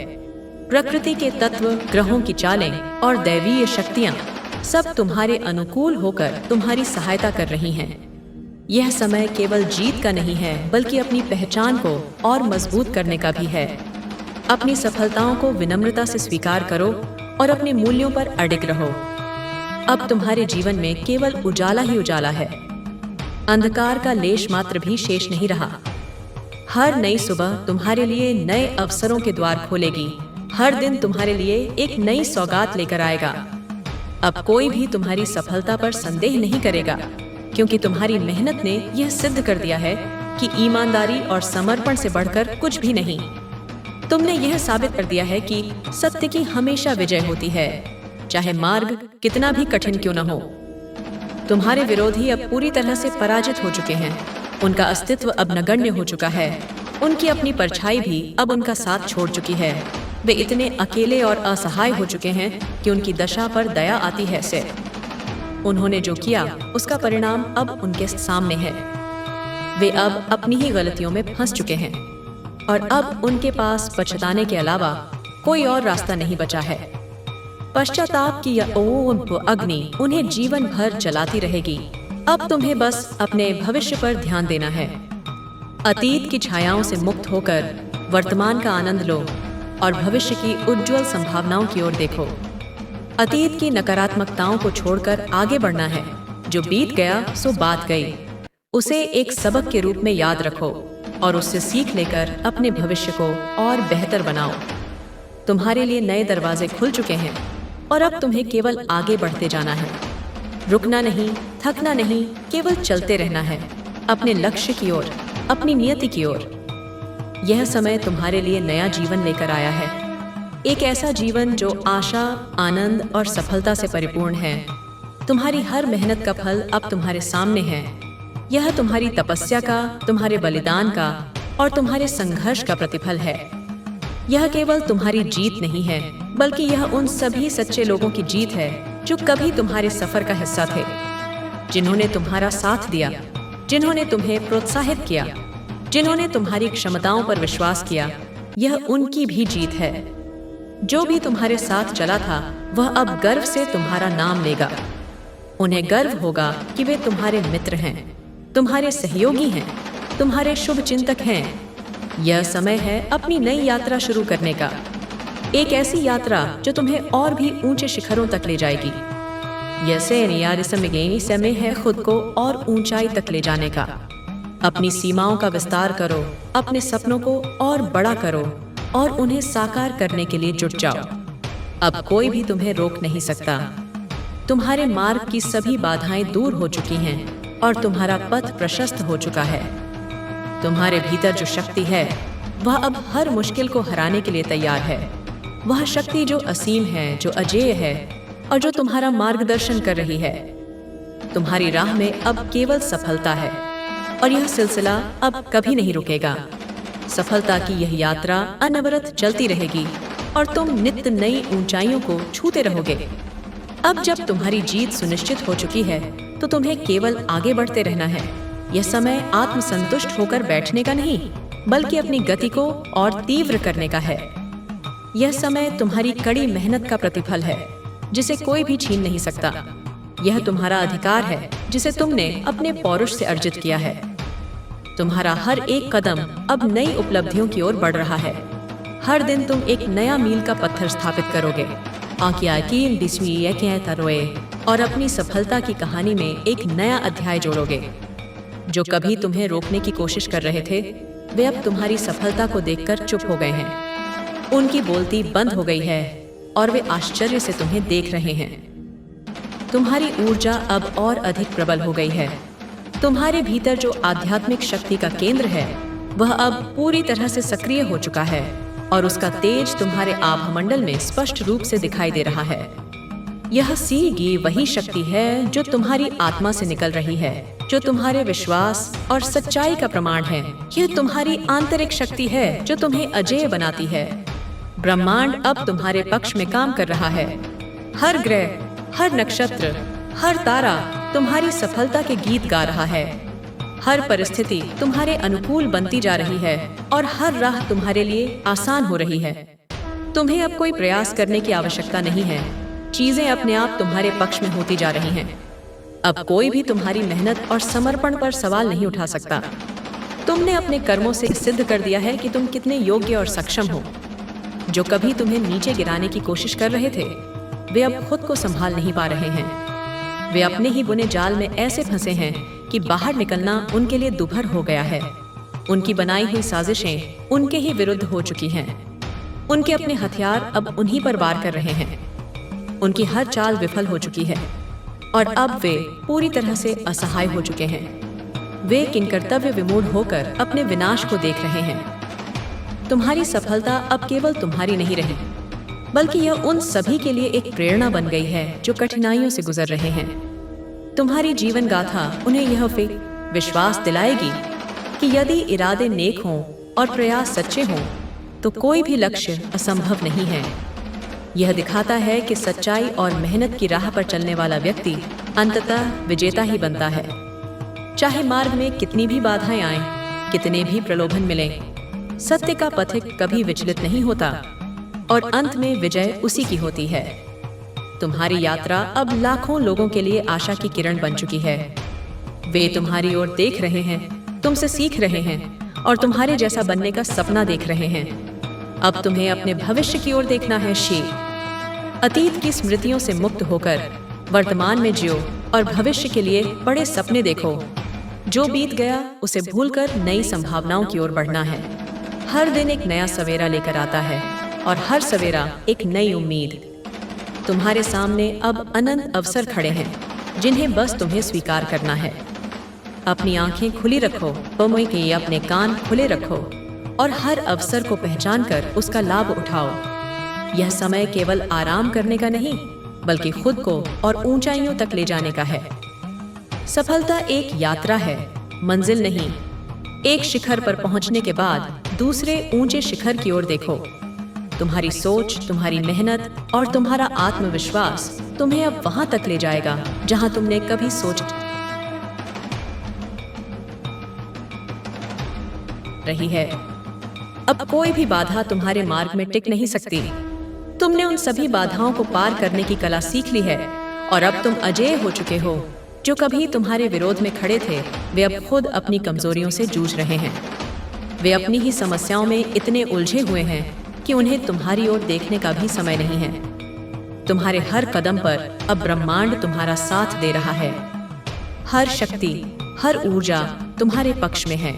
प्रकृति के तत्व, ग्रहों की चालें और दैवीय शक्तियां सब तुम्हारे अनुकूल होकर तुम्हारी सहायता कर रही हैं। यह समय केवल जीत का नहीं है बल्कि अपनी पहचान को और मजबूत करने का भी है। अपनी सफलताओं को विनम्रता से स्वीकार करो और अपने मूल्यों पर अडिग रहो। अब तुम्हारे जीवन में केवल उजाला ही उजाला है। अंधकार का लेश मात्र भी शेष नहीं रहा। हर नई सुबह तुम्हारे लिए नए अवसरों के द्वार खोलेगी। हर दिन तुम्हारे लिए एक नई सौगात लेकर आएगा। अब कोई भी तुम्हारी सफलता पर संदेह नहीं करेगा। क्योंकि तुम्हारी मेहनत ने यह सिद्ध कर दिया है कि ईमानदारी और समर्पण से बढ़कर कुछ भी नहीं। तुमने यह साबित कर दिया है कि सत्य की हमेशा विजय होती है, चाहे मार्ग कितना भी कठिन क्यों न हो। तुम्हारे विरोधी अब पूरी तरह से पराजित हो चुके हैं। उनका अस्तित्व अब नगण्य हो चुका है। उनकी अपनी परछाई भी अब उनका साथ छोड़ चुकी है। वे इतने अकेले और असहाय हो चुके हैं कि उनकी दशा पर दया आती है से। उन्होंने जो किया उसका परिणाम अब उनके सामने है। वे अब अपनी ही गलतियों में फंस चुके हैं और अब उनके पास पछताने के अलावा कोई और रास्ता नहीं बचा है। पश्चाताप की यह ओम अग्नि उन्हें जीवन भर जलाती रहेगी। अब तुम्हें बस अपने भविष्य पर ध्यान देना है। अतीत की छायाओं से मुक्त होकर वर्तमान का आनंद लो और भविष्य की उज्जवल संभावनाओं की ओर देखो। अतीत की नकारात्मकताओं को छोड़कर आगे बढ़ना है। जो बीत गया सो बात गई। उसे एक सबक के रूप में याद रखो और उससे सीख लेकर अपने भविष्य को और बेहतर बनाओ। तुम्हारे लिए नए दरवाजे खुल चुके हैं और अब तुम्हें केवल आगे बढ़ते जाना है। रुकना नहीं, थकना नहीं, केवल चलते रहना है अपने लक्ष्य की ओर, अपनी नियति की ओर। यह समय तुम्हारे लिए नया जीवन लेकर आया है। एक ऐसा जीवन जो आशा, आनंद और सफलता से परिपूर्ण है। तुम्हारी हर मेहनत का फल अब तुम्हारे सामने है। यह तुम्हारी तपस्या का, तुम्हारे बलिदान का और तुम्हारे संघर्ष का प्रतिफल है। यह केवल तुम्हारी जीत नहीं है, बल्कि यह उन सभी सच्चे लोगों की जीत है जो कभी तुम्हारे सफर का हिस्सा थे, जिन्होंने तुम्हारा साथ दिया, जिन्होंने तुम्हें प्रोत्साहित किया, जिन्होंने तुम्हारी क्षमताओं पर विश्वास किया। यह उनकी भी जीत है। जो भी तुम्हारे साथ चला था वह अब गर्व से तुम्हारा नाम लेगा। उन्हें गर्व होगा कि वे तुम्हारे मित्र हैं, तुम्हारे सहयोगी हैं, तुम्हारे शुभ चिंतक हैं। यह समय है अपनी नई यात्रा शुरू करने का। एक ऐसी यात्रा जो तुम्हें और भी ऊंचे शिखरों तक ले जाएगी। यह समय है खुद को और ऊंचाई तक ले जाने का। अपनी सीमाओं का विस्तार करो, अपने सपनों को और बड़ा करो और उन्हें साकार करने के लिए जुट जाओ। अब कोई भी तुम्हें रोक नहीं सकता। तुम्हारे मार्ग की सभी बाधाएं दूर हो चुकी हैं और तुम्हारा पथ प्रशस्त हो चुका है। तुम्हारे भीतर जो शक्ति है वह अब हर मुश्किल को हराने के लिए तैयार है। वह शक्ति जो असीम है, जो अजेय है और जो तुम्हारा मार्गदर्शन कर रही है। तुम्हारी राह में अब केवल सफलता है और यह सिलसिला अब कभी नहीं रुकेगा। सफलता की यह यात्रा अनवरत चलती रहेगी और तुम नित्य नई ऊंचाइयों को छूते रहोगे। अब जब तुम्हारी जीत सुनिश्चित हो चुकी है तो तुम्हें केवल आगे बढ़ते रहना है। यह समय आत्मसंतुष्ट होकर बैठने का नहीं, बल्कि अपनी गति को और तीव्र करने का है। यह समय तुम्हारी कड़ी मेहनत का प्रतिफल है, जिसे कोई भी छीन नहीं सकता। यह तुम्हारा अधिकार है जिसे तुमने अपने पौरुष से अर्जित किया है। तुम्हारा हर एक कदम अब नई उपलब्धियों की ओर बढ़ रहा है। हर दिन तुम एक नया मील का पत्थर स्थापित करोगे और अपनी सफलता की कहानी में एक नया अध्याय जोड़ोगे। जो कभी तुम्हें रोकने की कोशिश कर रहे थे वे अब तुम्हारी सफलता को देखकर चुप हो गए हैं। उनकी बोलती बंद हो गई है और वे आश्चर्य से तुम्हें देख रहे हैं। तुम्हारी ऊर्जा अब और अधिक प्रबल हो गई है। तुम्हारे भीतर जो आध्यात्मिक शक्ति का केंद्र है वह अब पूरी तरह से सक्रिय हो चुका है और उसका तेज तुम्हारे आभामंडल में स्पष्ट रूप से दिखाई दे रहा है। यह सीगी वही शक्ति है जो तुम्हारी आत्मा से निकल रही है, जो तुम्हारे विश्वास और सच्चाई का प्रमाण है। यह तुम्हारी आंतरिक शक्ति है जो तुम्हें अजेय बनाती है। ब्रह्मांड अब तुम्हारे पक्ष में काम कर रहा है। हर ग्रह, हर नक्षत्र, हर तारा तुम्हारी सफलता के गीत गा रहा है। हर परिस्थिति तुम्हारे अनुकूल बनती जा रही है और हर राह तुम्हारे लिए आसान हो रही है। तुम्हें अब कोई प्रयास करने की आवश्यकता नहीं है। चीजें अपने आप तुम्हारे पक्ष में होती जा रही हैं। अब कोई भी तुम्हारी मेहनत और समर्पण पर सवाल नहीं उठा सकता। तुमने अपने कर्मों से सिद्ध कर दिया है कि तुम कितने योग्य और सक्षम हो। जो कभी तुम्हें नीचे गिराने की कोशिश कर रहे थे वे अब खुद को संभाल नहीं पा रहे हैं। वे अपने ही बुने जाल में ऐसे फंसे हैं कि बाहर निकलना उनके लिए दुभर हो गया है। उनकी बनाई हुई साजिशें उनके ही विरुद्ध हो चुकी हैं। उनके अपने हथियार अब उन्हीं पर वार कर रहे हैं। उनकी हर चाल विफल हो चुकी है। और अब वे पूरी तरह से असहाय हो चुके हैं। वे किंकर्तव्य विमूढ़ होकर अपने विनाश को देख रहे हैं। तुम्हारी सफलता अब केवल तुम्हारी नहीं रही, बल्कि यह उन सभी के लिए एक प्रेरणा बन गई है जो कठिनाइयों से गुजर रहे हैं। तुम्हारी जीवन गाथा उन्हें यह विश्वास दिलाएगी कि यदि इरादे नेक हों और प्रयास सच्चे हों तो कोई भी लक्ष्य असंभव नहीं है। यह दिखाता है कि सच्चाई और मेहनत की राह पर चलने वाला व्यक्ति अंततः विजेता ही बनता है। चाहे मार्ग में कितनी भी बाधाएं आएं, कितने भी प्रलोभन मिलें, सत्य का पथिक कभी विचलित नहीं होता और अंत में विजय उसी की होती है। तुम्हारी यात्रा अब लाखों लोगों के लिए आशा की किरण बन चुकी है। वे तुम्हारी ओर देख रहे हैं, तुमसे सीख रहे हैं और तुम्हारे जैसा बनने का सपना देख रहे हैं। अब तुम्हें अपने भविष्य की ओर देखना है अतीत की स्मृतियों से मुक्त होकर वर्तमान में जियो और भविष्य के लिए बड़े सपने देखो। जो बीत गया उसे भूलकर नई संभावनाओं की ओर बढ़ना है। हर दिन एक नया सवेरा लेकर आता है और हर सवेरा एक नई उम्मीद। तुम्हारे सामने अब अनंत अवसर खड़े हैं जिन्हें बस तुम्हें स्वीकार करना है। अपनी आंखें खुली रखो, अपने कान खुले रखो और हर अवसर को पहचान कर उसका लाभ उठाओ। यह समय केवल आराम करने का नहीं, बल्कि खुद को और ऊंचाइयों तक ले जाने का है। सफलता एक यात्रा है, मंजिल नहीं। एक शिखर पर पहुंचने के बाद दूसरे ऊंचे शिखर की ओर देखो। तुम्हारी सोच, तुम्हारी मेहनत और तुम्हारा आत्मविश्वास तुम्हें अब वहां तक ले जाएगा जहां तुमने कभी सोच रही है। अब कोई भी बाधा तुम्हारे मार्ग में टिक नहीं सकती। तुमने उन सभी बाधाओं को पार करने की कला सीख ली है और अब तुम अजेय हो चुके हो। जो कभी तुम्हारे विरोध में खड़े थे, वे अब खुद अपनी कमजोरियों से जूझ रहे हैं। वे अपनी ही समस्याओं में इतने उलझे हुए हैं कि उन्हें तुम्हारी ओर देखने का भी समय नहीं है। तुम्हारे हर कदम पर अब ब्रह्मांड तुम्हारा साथ दे रहा है। हर शक्ति, हर ऊर्जा तुम्हारे पक्ष में है।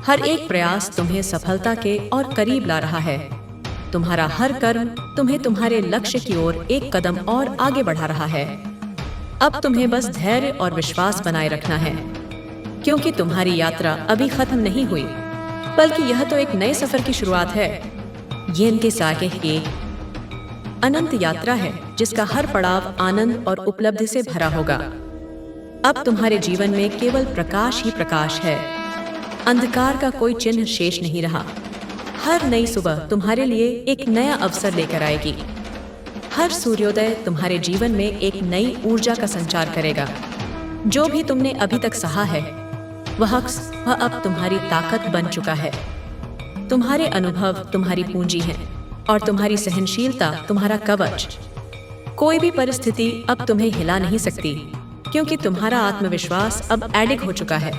हर एक प्रयास तुम्हें सफलता के और करीब ला रहा है। तुम्हारा हर कर्म तुम्हें तुम्हारे लक्ष्य की ओर एक कदम और आगे बढ़ा रहा है। अब तुम्हें बस धैर्य और विश्वास बनाए रखना है, क्योंकि तुम्हारी यात्रा अभी खत्म नहीं हुई, बल्कि यह तो एक नए सफर की शुरुआत है। ये इनके सागे एक अनंत यात्रा है जिसका हर पड़ाव आनंद और उपलब्धि से भरा होगा। अब तुम्हारे जीवन में केवल प्रकाश ही प्रकाश है। अंधकार का कोई चिन्ह शेष नहीं रहा। हर नई सुबह तुम्हारे लिए एक नया अवसर लेकर आएगी। हर सूर्योदय तुम्हारे जीवन में एक नई ऊर्जा का संचार करेगा। जो भी तुमने अभी तक सहा है वह अब तुम्हारी ताकत बन चुका है। तुम्हारे अनुभव तुम्हारी पूंजी है और तुम्हारी सहनशीलता तुम्हारा कवच। कोई भी परिस्थिति अब तुम्हें हिला नहीं सकती, क्योंकि तुम्हारा आत्मविश्वास अब अडिग हो चुका है।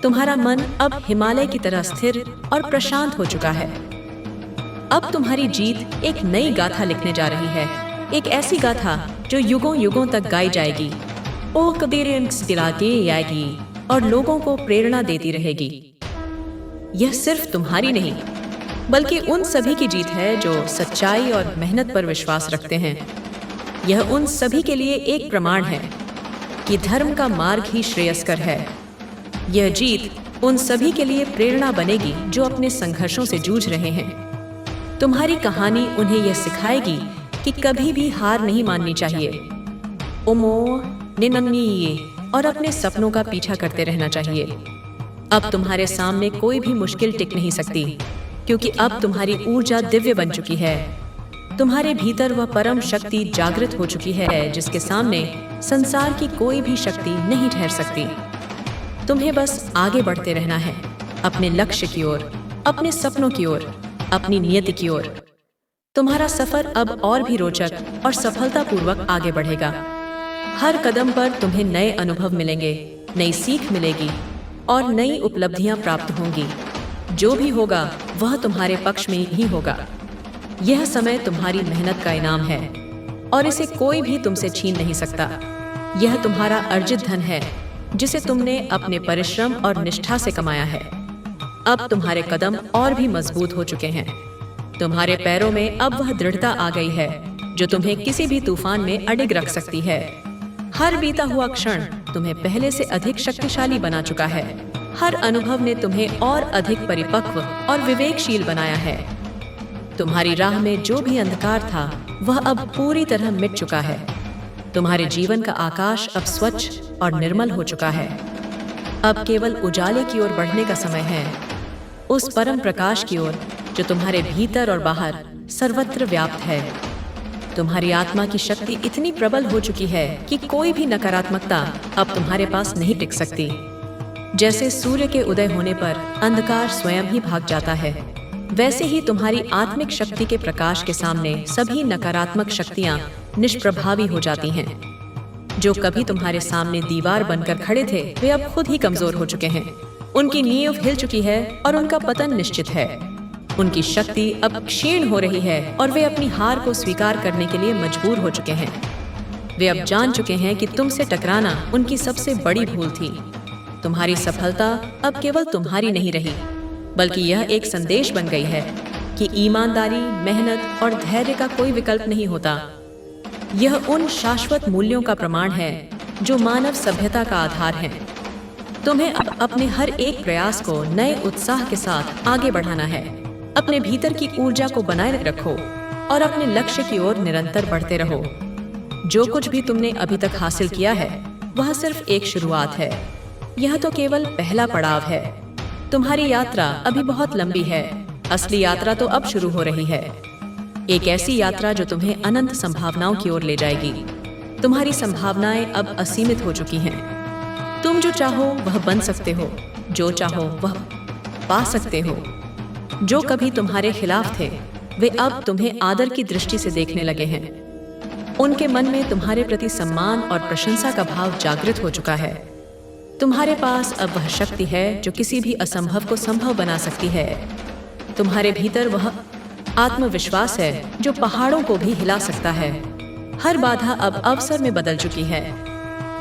तुम्हारा मन अब हिमालय की तरह स्थिर और प्रशांत हो चुका है। अब तुम्हारी जीत एक नई गाथा लिखने जा रही है, एक ऐसी गाथा जो युगों युगों तक गाई जाएगी। ओ कबीर दिलाती आएगी और लोगों को प्रेरणा देती रहेगी। यह सिर्फ तुम्हारी नहीं, बल्कि उन सभी की जीत है जो सच्चाई और मेहनत पर विश्वास रखते हैं। यह उन सभी के लिए एक प्रमाण है कि धर्म का मार्ग ही श्रेयस्कर है। यह जीत उन सभी के लिए प्रेरणा बनेगी जो अपने संघर्षों से जूझ रहे हैं। तुम्हारी कहानी उन्हें यह सिखाएगी कि कभी भी हार नहीं माननी चाहिए। और अपने सपनों का पीछा करते रहना चाहिए। अब तुम्हारे सामने कोई भी मुश्किल टिक नहीं सकती, क्योंकि अब तुम्हारी ऊर्जा दिव्य बन चुकी है। तुम्हारे भीतर वह परम शक्ति जागृत हो चुकी है जिसके सामने संसार की कोई भी शक्ति नहीं ठहर सकती। तुम्हें बस आगे बढ़ते रहना है, अपने लक्ष्य की ओर, अपने सपनों की ओर, अपनी नियति की ओर। तुम्हारा सफर अब और भी रोचक और सफलतापूर्वक आगे बढ़ेगा। हर कदम पर तुम्हें नए अनुभव मिलेंगे, नई सीख मिलेगी और नई उपलब्धियां प्राप्त होंगी। जो भी होगा वह तुम्हारे पक्ष में ही होगा। यह समय तुम्हारी मेहनत का इनाम है और इसे कोई भी तुमसे छीन नहीं सकता। यह तुम्हारा अर्जित धन है जिसे तुमने अपने परिश्रम और निष्ठा से कमाया है। अब तुम्हारे कदम और भी मजबूत हो चुके हैं। तुम्हारे पैरों में अब वह दृढ़ता आ गई है जो तुम्हें किसी भी तूफान में अडिग रख सकती है। हर बीता हुआ क्षण तुम्हें पहले से अधिक शक्तिशाली बना चुका है। हर अनुभव ने तुम्हें और अधिक परिपक्व और विवेकशील बनाया है। तुम्हारी राह में जो भी अंधकार था वह अब पूरी तरह मिट चुका है। तुम्हारे जीवन का आकाश अब स्वच्छ और निर्मल हो चुका है। अब केवल उजाले की ओर बढ़ने का समय है, उस परम प्रकाश की ओर जो तुम्हारे भीतर और बाहर सर्वत्र व्याप्त है। तुम्हारी आत्मा की शक्ति इतनी प्रबल हो चुकी है कि कोई भी नकारात्मकता अब तुम्हारे पास नहीं टिक सकती। जैसे सूर्य के उदय होने पर अंधकार स्वयं ही भाग जाता है, वैसे ही तुम्हारी आत्मिक शक्ति के प्रकाश के सामने सभी नकारात्मक शक्तियां निष्प्रभावी हो जाती हैं। जो कभी तुम्हारे सामने दीवार बनकर खड़े थे, वे अब खुद ही कमजोर हो चुके हैं। उनकी नींव हिल चुकी है और उनका पतन निश्चित है। उनकी शक्ति अब क्षीण हो रही है और वे अपनी हार को स्वीकार करने के लिए मजबूर हो चुके हैं। वे अब जान चुके हैं कि तुमसे टकराना उनकी सबसे बड़ी भूल थी। तुम्हारी सफलता अब केवल तुम्हारी नहीं रही, बल्कि यह एक संदेश बन गई है कि ईमानदारी, मेहनत और धैर्य का कोई विकल्प नहीं होता। यह उन शाश्वत मूल्यों का प्रमाण है जो मानव सभ्यता का आधार है। तुम्हें अब अपने हर एक प्रयास को नए उत्साह के साथ आगे बढ़ाना है। अपने भीतर की ऊर्जा को बनाए रखो और अपने लक्ष्य की ओर निरंतर बढ़ते रहो। जो कुछ भी तुमने अभी तक हासिल किया है वह सिर्फ एक शुरुआत है। यह तो केवल पहला पड़ाव है। तुम्हारी यात्रा अभी बहुत लंबी है। असली यात्रा तो अब शुरू हो रही है। एक ऐसी यात्रा जो तुम्हें अनंत संभावनाओं की ओर ले जाएगी। तुम्हारी संभावनाएं अब असीमित हो चुकी हैं। तुम जो चाहो वह बन सकते हो, जो चाहो वह पा सकते हो। जो कभी तुम्हारे खिलाफ थे, वे अब तुम्हें आदर की दृष्टि से देखने लगे हैं। उनके मन में तुम्हारे प्रति सम्मान और प्रशंसा का भाव जागृत हो चुका है। तुम्हारे पास अब वह शक्ति है जो किसी भी असंभव को संभव बना सकती है। तुम्हारे भीतर वह आत्मविश्वास है जो पहाड़ों को भी हिला सकता है। हर बाधा अब अवसर में बदल चुकी है।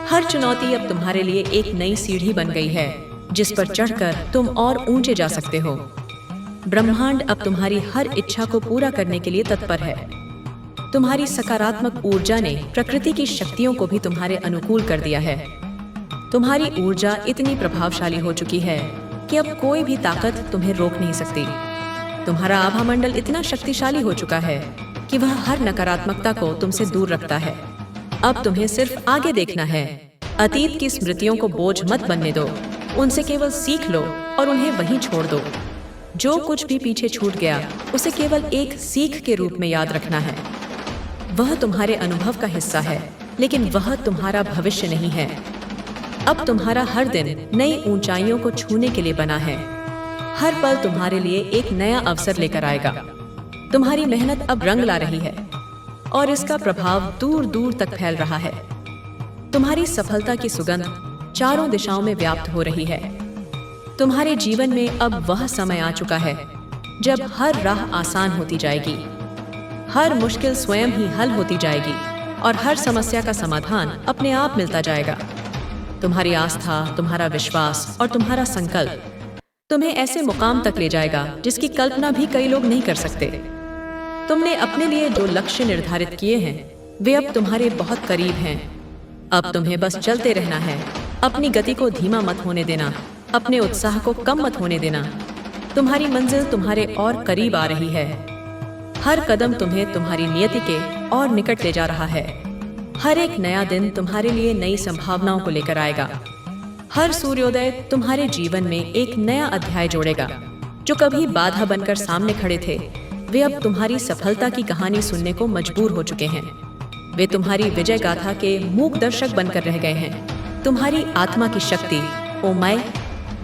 हर चुनौती अब तुम्हारे लिए एक नई सीढ़ी बन गई है जिस पर चढ़कर तुम और ऊंचे जा सकते हो। ब्रह्मांड अब तुम्हारी हर इच्छा को पूरा करने के लिए तत्पर है। तुम्हारी सकारात्मक ऊर्जा ने प्रकृति की शक्तियों को भी तुम्हारे अनुकूल कर दिया है। तुम्हारी ऊर्जा इतनी प्रभावशाली हो चुकी है कि अब कोई भी ताकत तुम्हें रोक नहीं सकती। तुम्हारा आभा मंडल इतना शक्तिशाली हो चुका है कि वह हर नकारात्मकता को तुमसे दूर रखता है। अब तुम्हें सिर्फ आगे देखना है। अतीत की स्मृतियों को बोझ मत बनने दो। उनसे केवल सीख लो और उन्हें वहीं छोड़ दो। जो कुछ भी पीछे छूट गया उसे केवल एक सीख के रूप में याद रखना है। वह तुम्हारे अनुभव का हिस्सा है, लेकिन वह तुम्हारा भविष्य नहीं है। अब तुम्हारा हर दिन नई ऊंचाइयों को छूने के लिए बना है। हर पल तुम्हारे लिए एक नया अवसर लेकर आएगा। तुम्हारी मेहनत अब रंग ला रही है और इसका प्रभाव दूर दूर तक फैल रहा है। तुम्हारी सफलता की सुगंध चारों दिशाओं में व्याप्त हो रही है। तुम्हारे जीवन में अब वह समय आ चुका है जब हर राह आसान होती जाएगी, हर मुश्किल स्वयं ही हल होती जाएगी और हर समस्या का समाधान अपने आप मिलता जाएगा। तुम्हारी आस्था, तुम्हारा विश्वास और तुम्हारा संकल्प तुम्हें ऐसे मुकाम तक ले जाएगा जिसकी कल्पना भी कई लोग नहीं कर सकते। तुमने अपने लिए जो लक्ष्य निर्धारित किए हैं वे अब तुम्हारे बहुत करीब हैं। अब तुम्हें बस चलते रहना है। अपनी गति को धीमा मत होने देना, अपने उत्साह को कम मत होने देना। तुम्हारी मंजिल तुम्हारे और करीब आ रही है। हर कदम तुम्हें तुम्हारी नियति के और निकट ले जा रहा है। हर एक नया दिन तुम्हारे लिए नई संभावनाओं को लेकर आएगा। हर सूर्योदय तुम्हारे जीवन में एक नया अध्याय जोड़ेगा। जो कभी बाधा बनकर सामने खड़े थे, वे अब तुम्हारी सफलता की कहानी सुनने को मजबूर हो चुके हैं। वे तुम्हारी विजय गाथा के मूक दर्शक बनकर रह गए हैं। तुम्हारी आत्मा की शक्ति,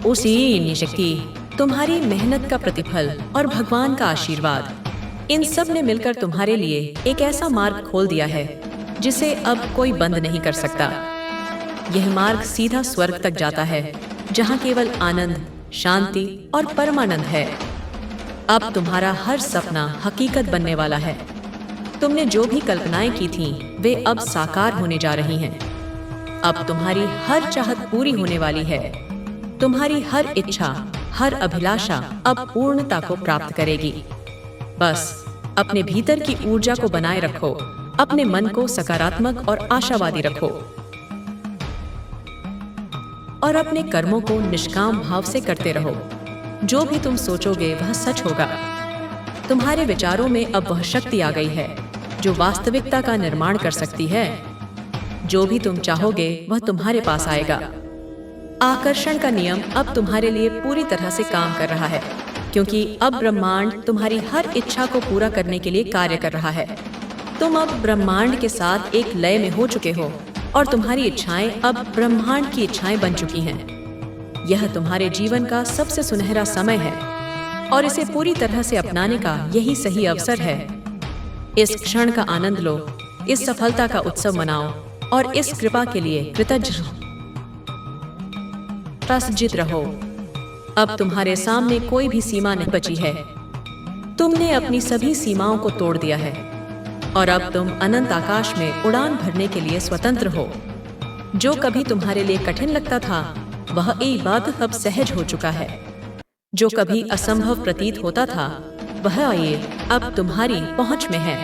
उसी शक्ति, तुम्हारी मेहनत का प्रतिफल और भगवान का आशीर्वाद, इन सब ने मिलकर तुम्हारे लिए एक ऐसा मार्ग खोल दिया है जिसे अब कोई बंद नहीं कर सकता। यह मार्ग सीधा स्वर्ग तक जाता है, जहाँ केवल आनंद, शांति और परमानंद है। अब तुम्हारा हर सपना हकीकत बनने वाला है। तुमने जो भी कल्पनाएं की थीं, वे अब साकार होने जा रही हैं। अब तुम्हारी हर चाहत पूरी होने वाली है। तुम्हारी हर इच्छा, हर अभिलाषा अब पूर्णता को प्राप्त करेगी। बस अपने भीतर की ऊर्जा को बनाए रखो। अपने मन को सकारात्मक और आशावादी रखो। और अपने कर्मों को निष्काम भाव से करते रहो। जो भी तुम सोचोगे वह सच होगा। तुम्हारे विचारों में अब वह शक्ति आ गई है जो वास्तविकता का निर्माण कर सकती है। जो भी तुम चाहोगे वह तुम्हारे पास आएगा। आकर्षण का नियम अब तुम्हारे लिए पूरी तरह से काम कर रहा है, क्योंकि अब ब्रह्मांड तुम्हारी हर इच्छा को पूरा करने के लिए कार्य कर रहा है। तुम अब ब्रह्मांड के साथ एक लय में हो चुके हो और तुम्हारी इच्छाएं अब ब्रह्मांड की इच्छाएं बन चुकी हैं। यह तुम्हारे जीवन का सबसे सुनहरा समय है और इसे पूरी तरह से अपनाने का यही सही अवसर है। इस क्षण का आनंद लो, इस सफलता का उत्सव मनाओ और इस कृपा के लिए कृतज्ञ प्रसन्नचित्त रहो। अब तुम्हारे सामने कोई भी सीमा नहीं बची है। तुमने अपनी सभी सीमाओं को तोड़ दिया है और अब तुम अनंत आकाश में उड़ान भरने के लिए स्वतंत्र हो। जो कभी तुम्हारे लिए कठिन लगता था वह एक बात अब सहज हो चुका है। जो कभी असंभव प्रतीत होता था वह ये अब तुम्हारी पहुंच में है।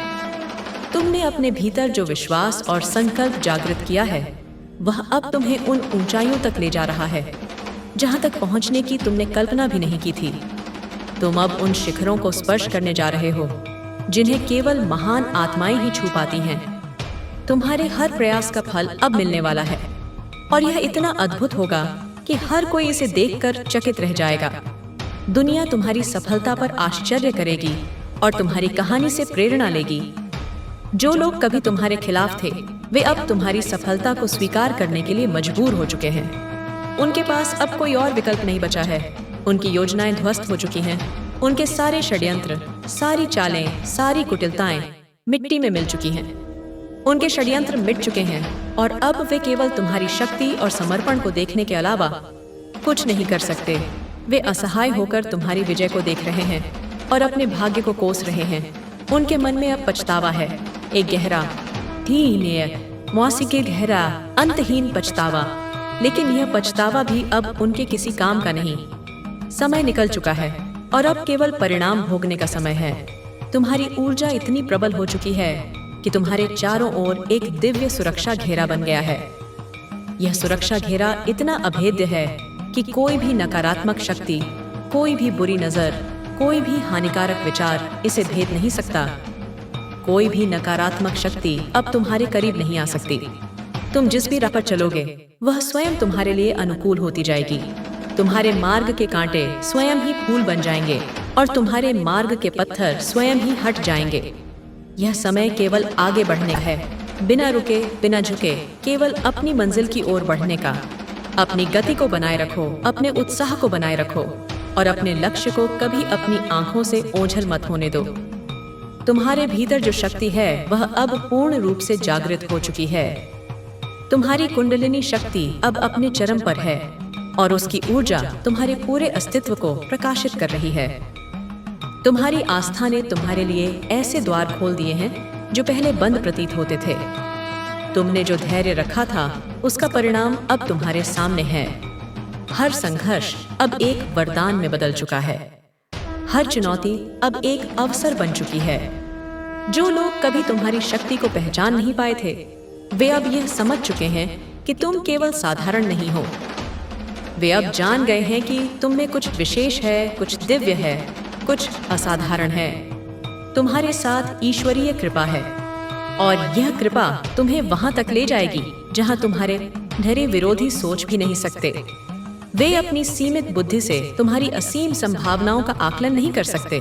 तुमने अपने भीतर जो विश्वास और संकल्प जागृत किया है वह अब तुम्हें उन ऊंचाइयों तक ले जा रहा है जहां तक पहुंचने की तुमने कल्पना भी नहीं की थी। तुम अब उन शिखरों को स्पर्श करने जा रहे हो जिन्हें केवल महान आत्माएं ही छू पाती हैं। तुम्हारे हर प्रयास का फल अब मिलने वाला है और यह इतना अद्भुत होगा कि हर कोई इसे देखकर चकित रह जाएगा। दुनिया तुम्हारी सफलता पर आश्चर्य करेगी और तुम्हारी कहानी से प्रेरणा लेगी। जो लोग कभी तुम्हारे खिलाफ थे वे अब तुम्हारी सफलता को स्वीकार करने के लिए मजबूर हो चुके हैं। उनके पास अब कोई और विकल्प नहीं बचा है। उनकी योजनाएं ध्वस्त हो चुकी हैं। उनके सारे षड्यंत्र, सारी चालें, सारी कुटिलताएं मिट्टी में मिल चुकी हैं। उनके षड्यंत्र मिट चुके हैं और अब वे केवल तुम्हारी शक्ति और समर्पण को देखने के अलावा कुछ नहीं कर सकते। वे असहाय होकर तुम्हारी विजय को देख रहे हैं और अपने भाग्य को कोस रहे हैं। उनके मन में अब पछतावा है, एक गहरा, धीरे, मौसी के गहरा, अंतहीन पछतावा। लेकिन यह पछतावा भी अब उनके किसी काम का नहीं। समय निकल चुका है और अब केवल परिणाम भोगने का समय है। तुम्हारी ऊर्जा इतनी प्रबल हो चुकी है कि तुम्हारे चारों ओर एक दिव्य सुरक्षा घेरा बन गया है। यह सुरक्षा घेरा इतना अभेद्य है कि कोई भी नकारात्मक शक्ति, कोई भी बुरी नजर, कोई भी हानिकारक विचार इसे भेद नहीं सकता। कोई भी नकारात्मक शक्ति अब तुम्हारे करीब नहीं आ सकती। तुम जिस भी राह पर चलोगे वह स्वयं तुम्हारे लिए अनुकूल होती जाएगी। तुम्हारे मार्ग के कांटे स्वयं ही फूल बन जाएंगे और तुम्हारे मार्ग के पत्थर स्वयं ही हट जाएंगे। यह समय केवल आगे बढ़ने का है, बिना रुके, बिना झुके, केवल अपनी मंजिल की ओर बढ़ने का। अपनी गति को बनाए रखो, अपने उत्साह को बनाए रखो और अपने लक्ष्य को कभी अपनी आंखों से ओझल मत होने दो। तुम्हारे भीतर जो शक्ति है वह अब पूर्ण रूप से जागृत हो चुकी है। तुम्हारी कुंडलिनी शक्ति अब अपने चरम पर है और उसकी ऊर्जा तुम्हारे पूरे अस्तित्व को प्रकाशित कर रही है। तुम्हारी आस्था ने तुम्हारे लिए ऐसे द्वार खोल दिए हैं जो पहले बंद प्रतीत होते थे। तुमने जो धैर्य रखा था उसका परिणाम अब तुम्हारे सामने है। हर संघर्ष अब एक वरदान में बदल चुका है। हर चुनौती अब एक अवसर बन चुकी है। जो लोग कभी तुम्हारी शक्ति को पहचान नहीं पाए थे वे अब यह समझ चुके हैं कि तुम केवल साधारण नहीं हो। वे अब जान गए हैं कि तुम में कुछ विशेष है, कुछ दिव्य है, कुछ असाधारण है। तुम्हारे साथ ईश्वरीय कृपा है और यह कृपा तुम्हें वहां तक ले जाएगी जहां तुम्हारे ढेरे विरोधी सोच भी नहीं सकते। वे अपनी सीमित बुद्धि से तुम्हारी असीम संभावनाओं का आकलन नहीं कर सकते।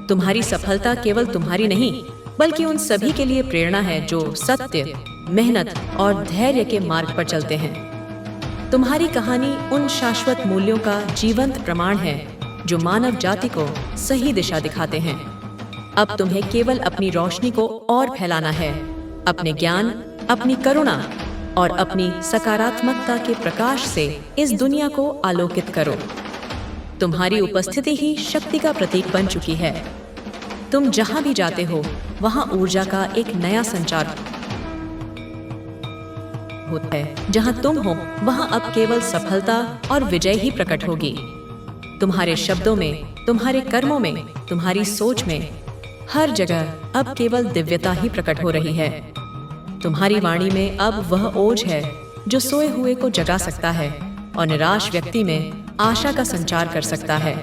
तुम्हारी सफलता केवल तुम्हारी नहीं बल्कि उन सभी के लिए प्रेरणा है जो सत्य, मेहनत और धैर्य के मार्ग पर चलते हैं। तुम्हारी कहानी उन शाश्वत मूल्यों का जीवंत प्रमाण है जो मानव जाति को सही दिशा दिखाते हैं। अब तुम्हें केवल अपनी रोशनी को और फैलाना है। अपने ज्ञान, अपनी करुणा और अपनी सकारात्मकता के प्रकाश से इस दुनिया को आलोकित करो। तुम्हारी उपस्थिति ही शक्ति का प्रतीक बन चुकी है। तुम जहां भी जाते हो वहां ऊर्जा का एक नया संचार होता है। जहां तुम हो वहां अब केवल सफलता और विजय ही प्रकट होगी। तुम्हारे शब्दों में, तुम्हारे कर्मों में, तुम्हारी सोच में, हर जगह अब केवल दिव्यता ही प्रकट हो रही है। तुम्हारी वाणी में अब वह ओज है जो सोए हुए को जगा सकता है और निराश व्यक्ति में आशा का संचार कर सकता है।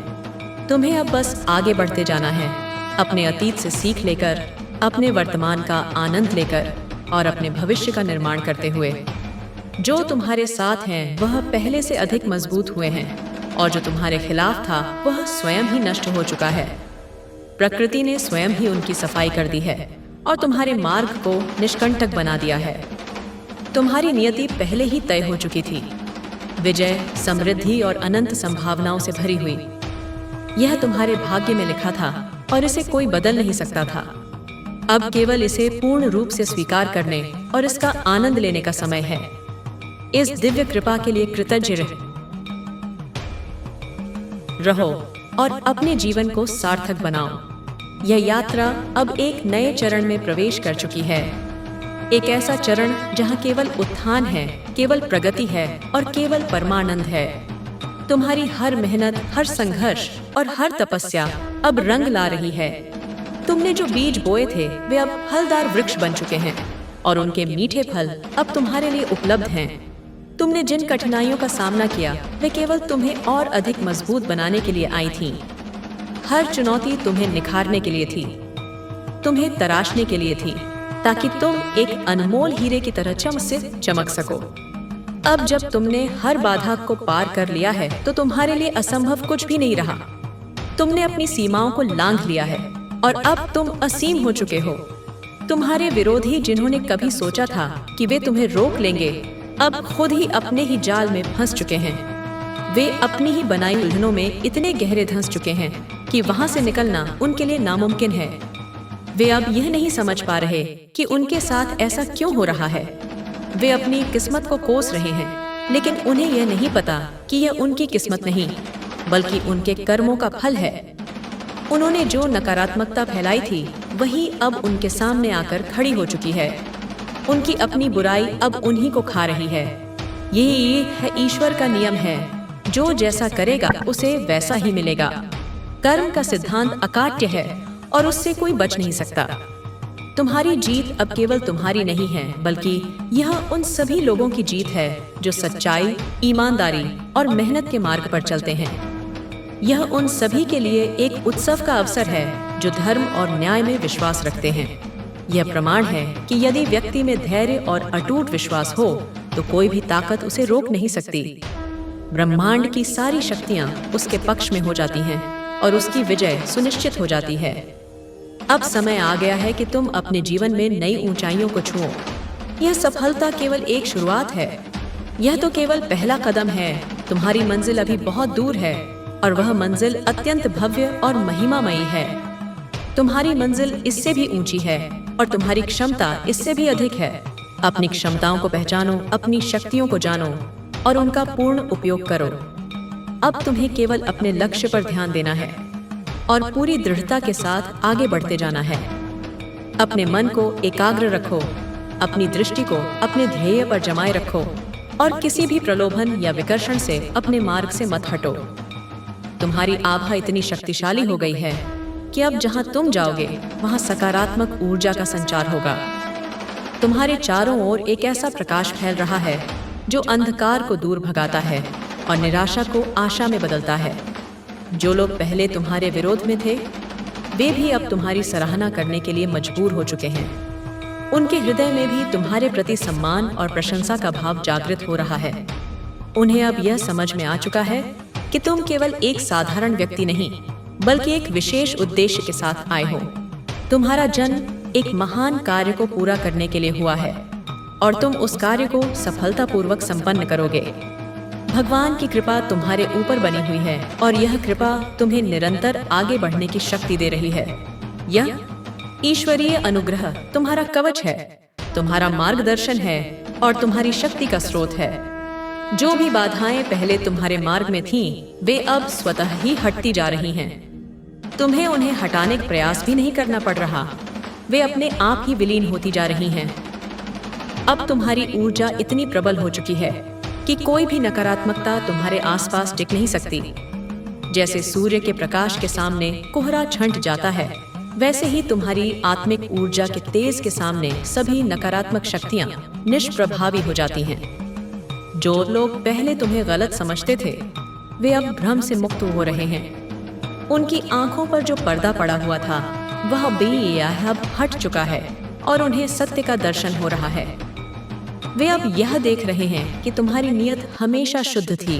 तुम्हें अब बस आगे बढ़ते जाना है, अपने अतीत से सीख लेकर, अपने वर्तमान का आनंद लेकर और अपने भविष्य का निर्माण करते हुए। जो तुम्हारे साथ हैं वह पहले से अधिक मजबूत हुए हैं और जो तुम्हारे खिलाफ था वह स्वयं ही नष्ट हो चुका है। प्रकृति ने स्वयं ही उनकी सफाई कर दी है और तुम्हारे मार्ग को निष्कंटक बना दिया है। तुम्हारी नियति पहले ही तय हो चुकी थी, विजय, समृद्धि और अनंत संभावनाओं से भरी हुई। यह तुम्हारे भाग्य में लिखा था और इसे कोई बदल नहीं सकता था। अब केवल इसे पूर्ण रूप से स्वीकार करने और इसका आनंद लेने का समय है। इस दिव्य कृपा के लिए कृतज्ञ रहो और अपने जीवन को सार्थक बनाओ। यह यात्रा अब एक नए चरण में प्रवेश कर चुकी है, एक ऐसा चरण जहां केवल उत्थान है, केवल प्रगति है और केवल परमानंद है। तुम्हारी हर मेहनत, हर संघर्ष और हर तपस्या अब रंग ला रही है। तुमने जो बीज बोए थे वे अब फलदार वृक्ष बन चुके हैं और उनके मीठे फल अब तुम्हारे लिए उपलब्ध हैं। तुमने जिन कठिनाइयों का सामना किया वे केवल तुम्हें और अधिक मजबूत बनाने के लिए आई थीं। हर चुनौती तुम्हें निखारने के लिए थी, तुम्हें तराशने के लिए थी, ताकि तुम एक अनमोल हीरे की तरह चमक सको। अब जब तुमने हर बाधा को पार कर लिया है तो तुम्हारे लिए असंभव कुछ भी नहीं रहा। तुमने अपनी सीमाओं को लांघ लिया है और अब तुम असीम हो चुके हो। तुम्हारे विरोधी जिन्होंने कभी सोचा था कि वे तुम्हें रोक लेंगे, अब खुद ही अपने ही जाल में फंस चुके हैं। वे अपनी ही बनाई उलझनों में इतने गहरे धंस चुके हैं कि वहां से निकलना उनके लिए नामुमकिन है। वे अब यह नहीं समझ पा रहे कि उनके साथ ऐसा क्यों हो रहा है। वे अपनी किस्मत को कोस रहे हैं, लेकिन उन्हें यह नहीं पता कि यह उनकी किस्मत नहीं, बल्कि उनके कर्मों का फल है। उन्होंने जो नकारात्मकता फैलाई थी वही अब उनके सामने आकर खड़ी हो चुकी है। उनकी अपनी बुराई अब उन्हीं को खा रही है। यही है ईश्वर का नियम है, जो जैसा करेगा उसे वैसा ही मिलेगा। कर्म का सिद्धांत अकाट्य है और उससे कोई बच नहीं सकता। तुम्हारी जीत अब केवल तुम्हारी नहीं है, बल्कि यह उन सभी लोगों की जीत है जो सच्चाई, ईमानदारी और मेहनत के मार्ग पर चलते हैं। यह उन सभी के लिए एक उत्सव का अवसर है जो धर्म और न्याय में विश्वास रखते हैं। यह प्रमाण है कि यदि व्यक्ति में धैर्य और अटूट विश्वास हो तो कोई भी ताकत उसे रोक नहीं सकती। ब्रह्मांड की सारी शक्तियां उसके पक्ष में हो जाती हैं और उसकी विजय सुनिश्चित हो जाती है। अब समय आ गया है कि तुम अपने जीवन में नई ऊंचाइयों को छुओ। यह सफलता केवल एक शुरुआत है। यह तो केवल पहला कदम है। तुम्हारी मंजिल अभी बहुत दूर है और वह मंजिल अत्यंत भव्य और महिमामयी है। तुम्हारी मंजिल इससे भी ऊंची है और तुम्हारी क्षमता इससे भी अधिक है। अपनी क्षमताओं को पहचानो, अपनी शक्तियों को जानो और उनका पूर्ण उपयोग करो। अब तुम्हें केवल अपने लक्ष्य पर ध्यान देना है और पूरी दृढ़ता के साथ आगे बढ़ते जाना है। अपने मन को एकाग्र रखो, अपनी दृष्टि को अपने ध्येय पर जमाए रखो और किसी भी प्रलोभन या विकर्षण से अपने मार्ग से मत हटो। तुम्हारी आभा इतनी शक्तिशाली हो गई है कि अब जहां तुम जाओगे वहां सकारात्मक ऊर्जा का संचार होगा। तुम्हारे चारों ओर एक ऐसा प्रकाश फैल रहा है जो अंधकार को दूर भगाता है और निराशा को आशा में बदलता है। जो लोग पहले तुम्हारे विरोध में थे वे भी अब तुम्हारी सराहना करने के लिए मजबूर हो चुके हैं। उनके हृदय में भी तुम्हारे प्रति सम्मान और प्रशंसा का भाव जागृत हो रहा है। उन्हें अब यह समझ में आ चुका है कि तुम केवल एक साधारण व्यक्ति नहीं, बल्कि एक विशेष उद्देश्य के साथ आए हो। तुम्हारा जन्म एक महान कार्य को पूरा करने के लिए हुआ है और तुम उस कार्य को सफलतापूर्वक संपन्न करोगे। भगवान की कृपा तुम्हारे ऊपर बनी हुई है और यह कृपा तुम्हें निरंतर आगे बढ़ने की शक्ति दे रही है। यह ईश्वरीय अनुग्रह तुम्हारा कवच है, तुम्हारा मार्गदर्शन है और तुम्हारी शक्ति का स्रोत है। जो भी बाधाएं पहले तुम्हारे मार्ग में थीं, वे अब स्वतः ही हटती जा रही हैं। तुम्हें उन्हें हटाने का प्रयास भी नहीं करना पड़ रहा, वे अपने आप ही विलीन होती जा रही हैं। अब तुम्हारी ऊर्जा इतनी प्रबल हो चुकी है कि कोई भी नकारात्मकता तुम्हारे आसपास टिक नहीं सकती। जैसे सूर्य के प्रकाश के सामने कोहरा छंट जाता है, वैसे ही तुम्हारी आत्मिक ऊर्जा के तेज के सामने सभी नकारात्मक शक्तियां निष्प्रभावी हो जाती हैं। जो लोग पहले तुम्हें गलत समझते थे वे अब भ्रम से मुक्त हो रहे हैं। उनकी आंखों पर जो पर्दा पड़ा हुआ था वह बेयाब हट चुका है और उन्हें सत्य का दर्शन हो रहा है। वे अब यह देख रहे हैं कि तुम्हारी नीयत हमेशा शुद्ध थी,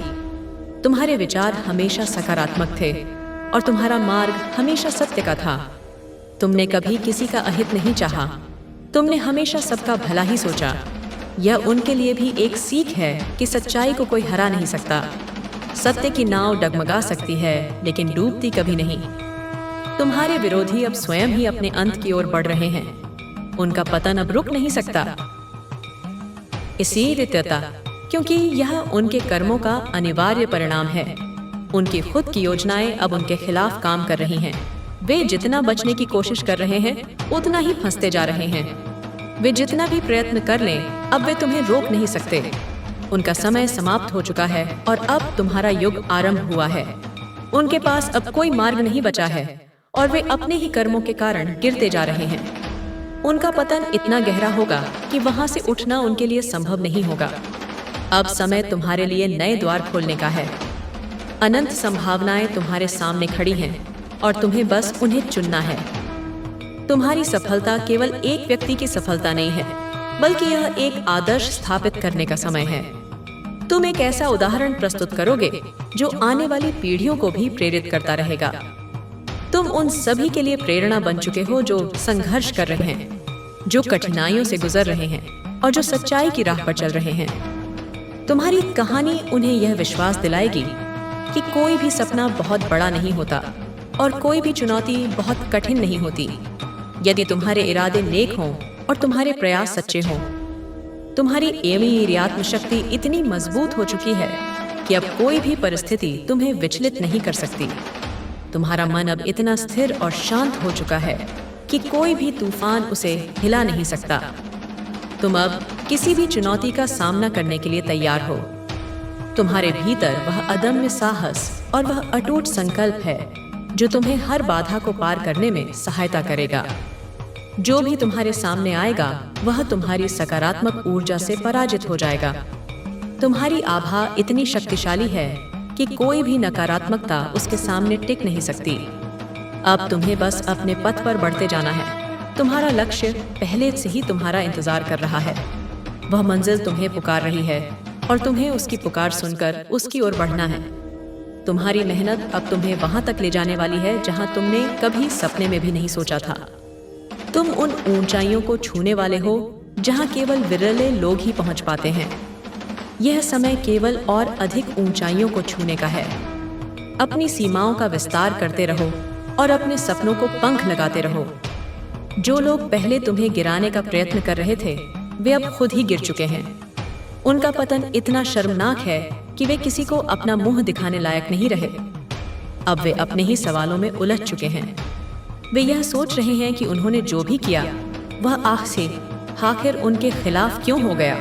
तुम्हारे विचार हमेशा सकारात्मक थे और तुम्हारा मार्ग हमेशा सत्य का था। तुमने कभी किसी का अहित नहीं चाहा, तुमने हमेशा सबका भला ही सोचा। यह उनके लिए भी एक सीख है कि सच्चाई को कोई हरा नहीं सकता। सत्य की नाव डगमगा सकती है लेकिन डूबती कभी नहीं। तुम्हारे विरोधी अब स्वयं ही अपने अंत की ओर बढ़ रहे हैं, उनका पतन अब रुक नहीं सकता। इसी रित्यता, क्योंकि यह उनके कर्मों का अनिवार्य परिणाम है। उनकी खुद की योजनाएं अब उनके खिलाफ काम कर रही हैं। वे जितना बचने की कोशिश कर रहे हैं उतना ही फंसते जा रहे हैं। वे जितना भी प्रयत्न कर लें अब वे तुम्हें रोक नहीं सकते। उनका समय समाप्त हो चुका है और अब तुम्हारा युग आरंभ हुआ है। उनके पास अब कोई मार्ग नहीं बचा है और वे अपने ही कर्मों के कारण गिरते जा रहे हैं। उनका पतन इतना गहरा होगा कि वहां से उठना उनके लिए संभव नहीं होगा। अब समय तुम्हारे लिए नए द्वार खोलने का है। अनंत संभावनाएं तुम्हारे सामने खड़ी हैं और तुम्हें बस उन्हें चुनना है। तुम्हारी सफलता केवल एक व्यक्ति की सफलता नहीं है, बल्कि यह एक आदर्श स्थापित करने का समय है। तुम एक ऐसा उदाहरण प्रस्तुत करोगे जो आने वाली पीढ़ियों को भी प्रेरित करता रहेगा। तुम उन सभी के लिए प्रेरणा बन चुके हो जो संघर्ष कर रहे हैं, जो कठिनाइयों से गुजर रहे हैं और जो सच्चाई की राह पर चल रहे हैं। तुम्हारी कहानी उन्हें यह विश्वास दिलाएगी कि कोई भी सपना बहुत बड़ा नहीं होता और कोई भी चुनौती बहुत कठिन नहीं होती, यदि तुम्हारे इरादे नेक हों और तुम्हारे प्रयास सच्चे हों। तुम्हारी एमी आत्मशक्ति इतनी मजबूत हो चुकी है कि अब कोई भी परिस्थिति तुम्हें विचलित नहीं कर सकती। तुम्हारा मन अब इतना स्थिर और शांत हो चुका है कि कोई भी तूफान उसे हिला नहीं सकता। तुम अब किसी भी चुनौती का सामना करने के लिए तैयार हो। तुम्हारे भीतर वह अदम्य साहस और वह अटूट संकल्प है जो तुम्हें हर बाधा को पार करने में सहायता करेगा। जो भी तुम्हारे सामने आएगा वह तुम्हारी सकारात्मक ऊर्जा से पराजित हो जाएगा। तुम्हारी आभा इतनी शक्तिशाली है कि कोई भी नकारात्मकता उसके सामने टिक नहीं सकती। अब तुम्हें बस अपने पथ पर बढ़ते जाना है। तुम्हारा लक्ष्य पहले से ही तुम्हारा इंतजार कर रहा है। वह मंजिल तुम्हें पुकार रही है और तुम्हें उसकी पुकार सुनकर उसकी ओर बढ़ना है। तुम्हारी मेहनत अब तुम्हें वहां तक ले जाने वाली है जहां तुमने कभी सपने में भी नहीं सोचा था। तुम उन ऊंचाइयों को छूने वाले हो जहां केवल विरले लोग ही पहुंच पाते हैं। यह समय केवल और अधिक ऊंचाइयों को छूने का है। अपनी सीमाओं का विस्तार करते रहो और अपने सपनों को पंख लगाते रहो। जो लोग पहले तुम्हें गिराने का प्रयत्न कर रहे थे वे अब खुद ही गिर चुके हैं। उनका पतन इतना शर्मनाक है कि वे किसी को अपना मुंह दिखाने लायक नहीं रहे। अब वे अपने ही सवालों में उलझ चुके हैं। वे यह सोच रहे हैं कि उन्होंने जो भी किया वह आखिर उनके खिलाफ क्यों हो गया।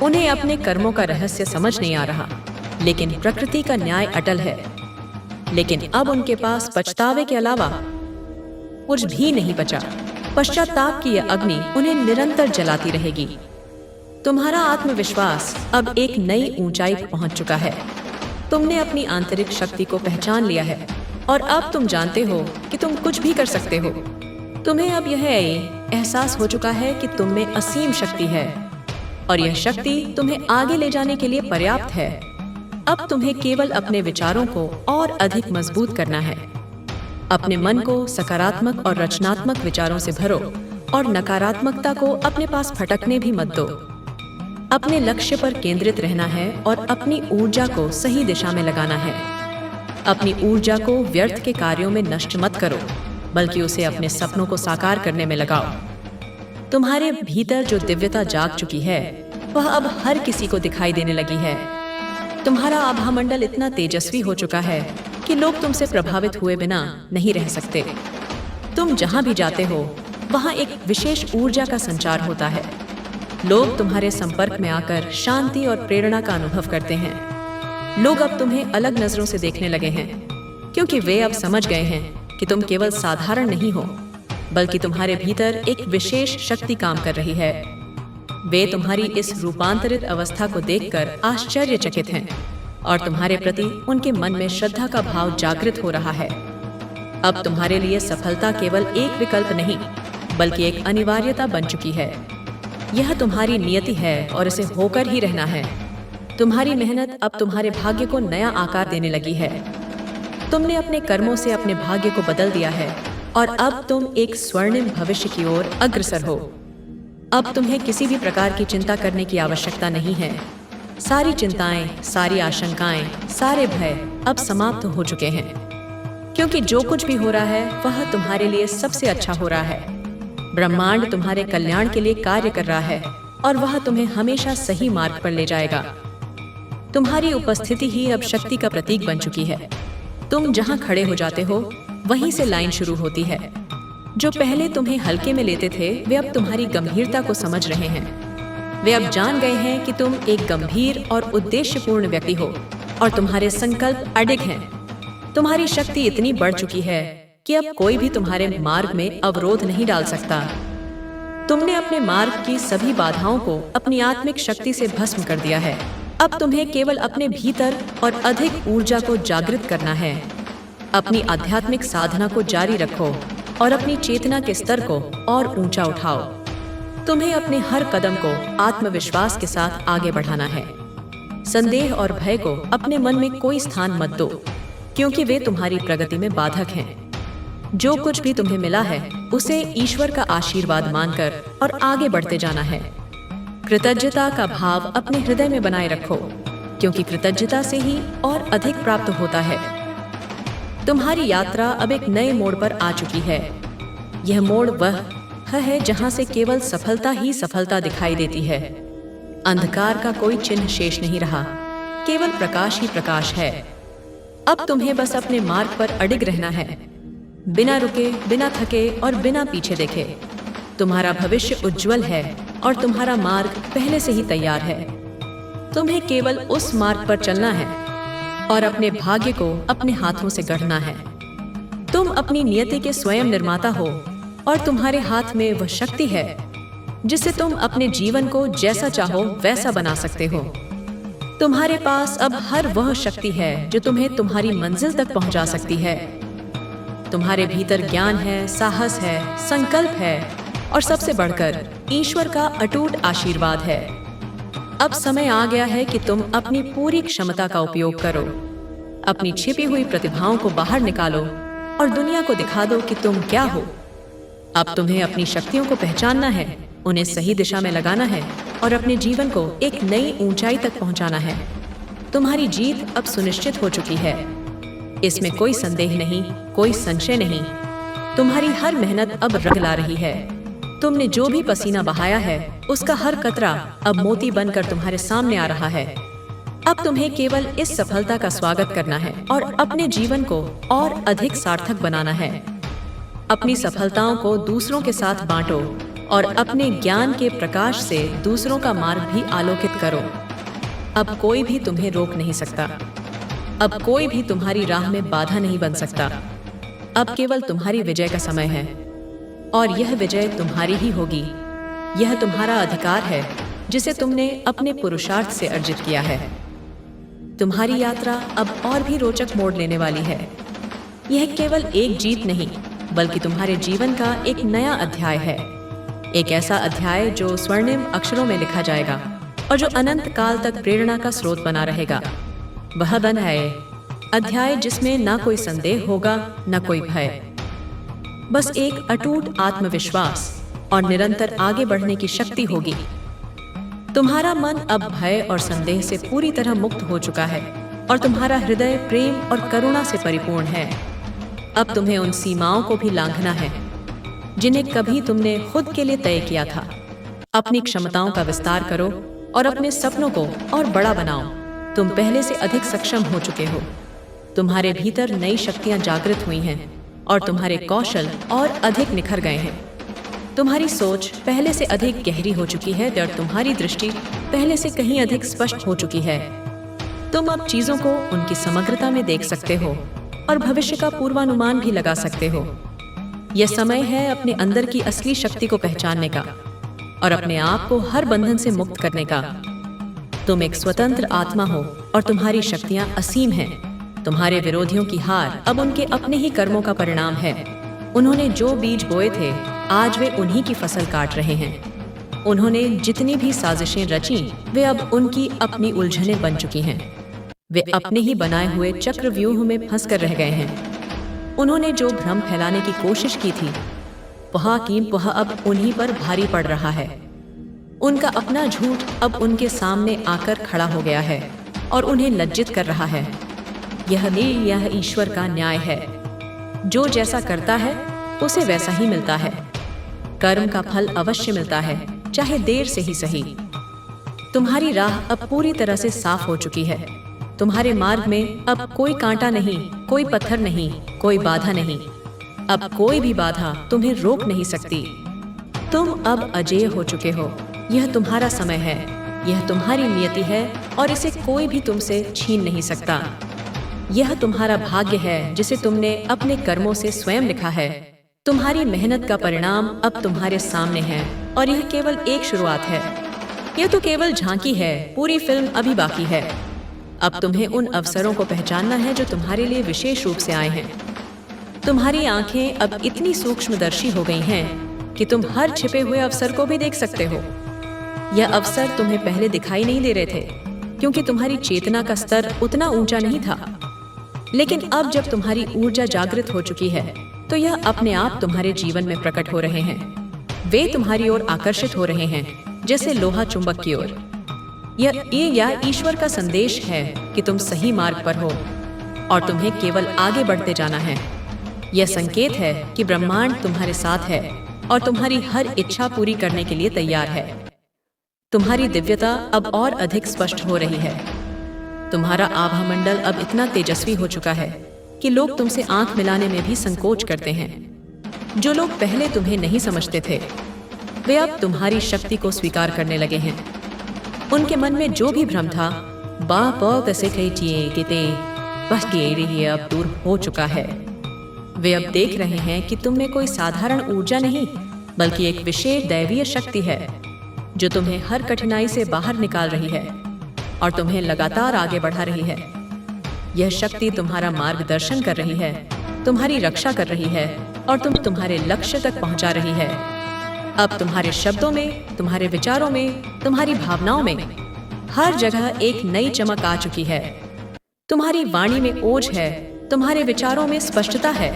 उन्हें अपने कर्मों का रहस्य समझ नहीं आ रहा, लेकिन प्रकृति का न्याय अटल है। लेकिन अब उनके पास पछतावे के अलावा कुछ भी नहीं बचा। पश्चाताप की यह अग्नि उन्हें निरंतर जलाती रहेगी। तुम्हारा आत्मविश्वास अब एक नई ऊंचाई पर पहुंच चुका है। तुमने अपनी आंतरिक शक्ति को पहचान लिया है और अब तुम जानते हो कि तुम कुछ भी कर सकते हो। तुम्हें अब यह एहसास हो चुका है कि तुम में असीम शक्ति है और यह शक्ति तुम्हें आगे ले जाने के लिए पर्याप्त है। अब तुम्हें केवल अपने विचारों को और अधिक मजबूत करना है। अपने मन को सकारात्मक और रचनात्मक विचारों से भरो और नकारात्मकता को अपने पास फटकने भी मत दो। अपने लक्ष्य पर केंद्रित रहना है और अपनी ऊर्जा को सही दिशा में लगाना है। अपनी ऊर्जा को व्यर्थ के कार्यों में नष्ट मत करो, बल्कि उसे अपने सपनों को साकार करने में लगाओ। तुम्हारे भीतर जो दिव्यता जाग चुकी है वह अब हर किसी को दिखाई देने लगी है। तुम्हारा आभामंडल इतना तेजस्वी हो चुका है कि लोग तुमसे प्रभावित हुए बिना नहीं रह सकते। तुम जहां भी जाते हो वहां एक विशेष ऊर्जा का संचार होता है। लोग तुम्हारे संपर्क में आकर शांति और प्रेरणा का अनुभव करते हैं। लोग अब तुम्हें अलग नजरों से देखने लगे हैं, क्योंकि वे अब समझ गए हैं कि तुम केवल साधारण नहीं हो, बल्कि तुम्हारे भीतर एक विशेष शक्ति काम कर रही है। वे तुम्हारी इस रूपांतरित अवस्था को देखकर आश्चर्यचकित हैं और तुम्हारे प्रति उनके मन में श्रद्धा का भाव जागृत हो रहा है। अब तुम्हारे लिए सफलता केवल एक विकल्प नहीं, बल्कि एक अनिवार्यता बन चुकी है। यह तुम्हारी नियति है और इसे होकर ही रहना है। तुम्हारी मेहनत अब तुम्हारे भाग्य को नया आकार देने लगी है। तुमने अपने कर्मों से अपने भाग्य को बदल दिया है और अब तुम एक स्वर्णिम भविष्य की ओर अग्रसर हो। अब तुम्हें किसी भी प्रकार की चिंता करने की आवश्यकता नहीं है। सारी चिंताएं, सारी आशंकाएं, सारे भय अब समाप्त हो चुके हैं, क्योंकि जो कुछ भी हो रहा है वह तुम्हारे लिए सबसे अच्छा हो रहा है। ब्रह्मांड तुम्हारे कल्याण के लिए कार्य कर रहा है और वह तुम्हें हमेशा सही मार्ग पर ले जाएगा। तुम्हारी उपस्थिति ही अब शक्ति का प्रतीक बन चुकी है। तुम जहां खड़े हो जाते हो वहीं से लाइन शुरू होती है। जो पहले तुम्हें हल्के में लेते थे वे अब तुम्हारी गंभीरता को समझ रहे हैं। वे अब जान गए हैं कि तुम एक गंभीर और उद्देश्यपूर्ण व्यक्ति हो और तुम्हारे संकल्प अडिग हैं। तुम्हारी शक्ति इतनी बढ़ चुकी है कि अब कोई भी तुम्हारे मार्ग में अवरोध नहीं डाल सकता। तुमने अपने मार्ग की सभी बाधाओं को अपनी आत्मिक शक्ति से भस्म कर दिया है। अब तुम्हें केवल अपने भीतर और अधिक ऊर्जा को जागृत करना है। अपनी आध्यात्मिक साधना को जारी रखो और अपनी चेतना के स्तर को और ऊंचा उठाओ। तुम्हें अपने हर कदम को आत्मविश्वास के साथ आगे बढ़ाना है। संदेह और भय को अपने मन में कोई स्थान मत दो, क्योंकि वे तुम्हारी प्रगति में बाधक हैं। जो कुछ भी तुम्हें मिला है उसे ईश्वर का आशीर्वाद मानकर और आगे बढ़ते जाना है। कृतज्ञता का भाव अपने हृदय में बनाए रखो, क्योंकि कृतज्ञता से ही और अधिक प्राप्त होता है। तुम्हारी यात्रा अब एक नए मोड़ पर आ चुकी है। यह मोड़ वह है जहां से केवल सफलता ही सफलता दिखाई देती है। अंधकार का कोई चिन्ह शेष नहीं रहा, केवल प्रकाश ही प्रकाश है। अब तुम्हें बस अपने मार्ग पर अडिग रहना है, बिना रुके, बिना थके और बिना पीछे देखे। तुम्हारा भविष्य उज्जवल है और तुम्हारा मार्ग पहले से ही तैयार है। तुम्हें केवल उस मार्ग पर चलना है और अपने भाग्य को अपने हाथों से गढ़ना है। तुम अपनी नियति के स्वयं निर्माता हो और तुम्हारे हाथ में वह शक्ति है जिससे तुम अपने जीवन को जैसा चाहो वैसा बना सकते हो। तुम्हारे पास अब हर वह शक्ति है जो तुम्हें तुम्हारी मंजिल तक पहुंचा सकती है। तुम्हारे भीतर ज्ञान है, साहस है, संकल्प है और सबसे बढ़कर ईश्वर का अटूट आशीर्वाद है। अब समय आ गया है कि तुम अपनी पूरी क्षमता का उपयोग करो। अपनी छिपी हुई प्रतिभाओं को बाहर निकालो और दुनिया को दिखा दो कि तुम क्या हो। अब तुम्हें अपनी शक्तियों को पहचानना है, उन्हें सही दिशा में लगाना है और अपने जीवन को एक नई ऊंचाई तक पहुंचाना है। तुम्हारी जीत अब सुनिश्चित हो चुकी है, इसमें कोई संदेह नहीं, कोई संशय नहीं। तुम्हारी हर मेहनत अब रंग ला रही है। तुमने जो भी पसीना बहाया है उसका हर कतरा अब मोती बनकर तुम्हारे सामने आ रहा है। अब तुम्हें केवल इस सफलता का स्वागत करना है और अपने जीवन को और अधिक सार्थक बनाना है। अपनी सफलताओं को दूसरों के साथ बांटो और अपने ज्ञान के प्रकाश से दूसरों का मार्ग भी आलोकित करो। अब कोई भी तुम्हें रोक नहीं सकता। अब कोई भी तुम्हारी राह में बाधा नहीं बन सकता। अब केवल तुम्हारी विजय का समय है और यह विजय तुम्हारी ही होगी। यह तुम्हारा अधिकार है जिसे तुमने अपने पुरुषार्थ से अर्जित किया है। तुम्हारी यात्रा अब और भी रोचक मोड़ लेने वाली है। यह केवल एक जीत नहीं, बल्कि तुम्हारे जीवन का एक नया अध्याय है। एक ऐसा अध्याय जो स्वर्णिम अक्षरों में लिखा जाएगा और जो अनंत काल तक प्रेरणा का स्रोत बना रहेगा। वह बन है अध्याय जिसमें ना कोई संदेह होगा, न कोई भय, बस एक अटूट आत्मविश्वास और निरंतर आगे बढ़ने की शक्ति होगी। तुम्हारा मन अब भय और संदेह से पूरी तरह मुक्त हो चुका है और तुम्हारा हृदय प्रेम और करुणा से परिपूर्ण है। अब तुम्हें उन सीमाओं को भी लांघना है जिन्हें कभी तुमने खुद के लिए तय किया था। अपनी क्षमताओं का विस्तार करो और अपने सपनों को और बड़ा बनाओ। तुम पहले से अधिक सक्षम हो चुके हो। तुम्हारे भीतर नई शक्तियां जागृत हुई हैं और तुम्हारे कौशल और अधिक निखर गए हैं। तुम्हारी सोच पहले से अधिक गहरी हो चुकी है और तुम्हारी दृष्टि पहले से कहीं अधिक स्पष्ट हो चुकी है। तुम अब चीजों को उनकी समग्रता में देख सकते हो और भविष्य का पूर्वानुमान भी लगा सकते हो। यह समय है अपने अंदर की असली शक्ति को पहचानने का। और अपने आप को हर बंधन से मुक्त करने का। तुम एक स्वतंत्र आत्मा हो और तुम्हारी शक्तियां असीम हैं। तुम्हारे विरोधियों की हार अब उनके अपने ही कर्मों का परिणाम है। उन्होंने जो बीज बोए थे, आज वे उन्हीं की फसल काट रहे हैं। उन्होंने जितनी भी साजिशें रची, वे अब उनकी अपनी उलझनें बन चुकी हैं। वे अपने ही बनाए हुए चक्रव्यूह में फंस कर रह गए हैं। उन्होंने जो भ्रम फैलाने की कोशिश की थी, वह अब उन्हीं पर भारी पड़ रहा है। उनका अपना झूठ अब उनके सामने आकर खड़ा हो गया है और उन्हें लज्जित कर रहा है। यह ईश्वर का न्याय है। जो जैसा करता है उसे वैसा ही मिलता है। कर्म का फल अवश्य मिलता है, चाहे देर से ही सही। तुम्हारी राह अब पूरी तरह से साफ हो चुकी है। तुम्हारे मार्ग में अब कोई कांटा नहीं, कोई पत्थर नहीं, कोई बाधा नहीं। अब कोई भी बाधा तुम्हें रोक नहीं सकती। तुम अब अजेय हो चुके हो। यह तुम्हारा समय है, यह तुम्हारी नियति है और इसे कोई भी तुमसे छीन नहीं सकता। यह तुम्हारा भाग्य है जिसे तुमने अपने कर्मों से स्वयं लिखा है। तुम्हारी मेहनत का परिणाम अब तुम्हारे सामने है और यह केवल एक शुरुआत है। यह तो केवल झांकी है, पूरी फिल्म अभी बाकी है। अब तुम्हें उन अवसरों को पहचानना है जो तुम्हारे लिए विशेष रूप से आए हैं। तुम्हारी आंखें अब इतनी सूक्ष्मदर्शी हो गई हैं कि तुम हर छिपे हुए अवसर को भी देख सकते हो। यह अवसर तुम्हें पहले दिखाई नहीं दे रहे थे क्योंकि तुम्हारी चेतना का स्तर उतना ऊंचा नहीं था। लेकिन अब जब तुम्हारी ऊर्जा जागृत हो चुकी है तो यह अपने आप तुम्हारे जीवन में प्रकट हो रहे हैं। वे तुम्हारी ओर आकर्षित हो रहे हैं जैसे लोहा चुंबक की ओर। यह ईश्वर का संदेश है कि तुम सही मार्ग पर हो और तुम्हें केवल आगे बढ़ते जाना है। यह संकेत है कि ब्रह्मांड तुम्हारे साथ है और तुम्हारी हर इच्छा पूरी करने के लिए तैयार है। तुम्हारी दिव्यता अब और अधिक स्पष्ट हो रही है। तुम्हारा आभा मंडल अब इतना तेजस्वी हो चुका है कि लोग तुमसे आंख मिलाने में भी संकोच करते हैं। जो लोग पहले तुम्हें नहीं समझते थे, वे अब तुम्हारी शक्ति को स्वीकार करने लगे हैं। उनके मन में जो भी भ्रम था, अब दूर हो चुका है। वे अब देख रहे हैं कि तुम में कोई साधारण ऊर्जा नहीं, बल्कि एक विशेष दैवीय शक्ति है जो तुम्हें हर कठिनाई से बाहर निकाल रही है और तुम्हें लगातार आगे बढ़ा रही है। यह शक्ति तुम्हारा मार्गदर्शन कर रही है, तुम्हारी रक्षा कर रही है और तुम्हारे लक्ष्य तक पहुंचा रही है। अब तुम्हारे शब्दों में, तुम्हारे विचारों में, तुम्हारी भावनाओं में हर जगह एक नई चमक आ चुकी है। तुम्हारी वाणी में ओज है, तुम्हारे विचारों में स्पष्टता है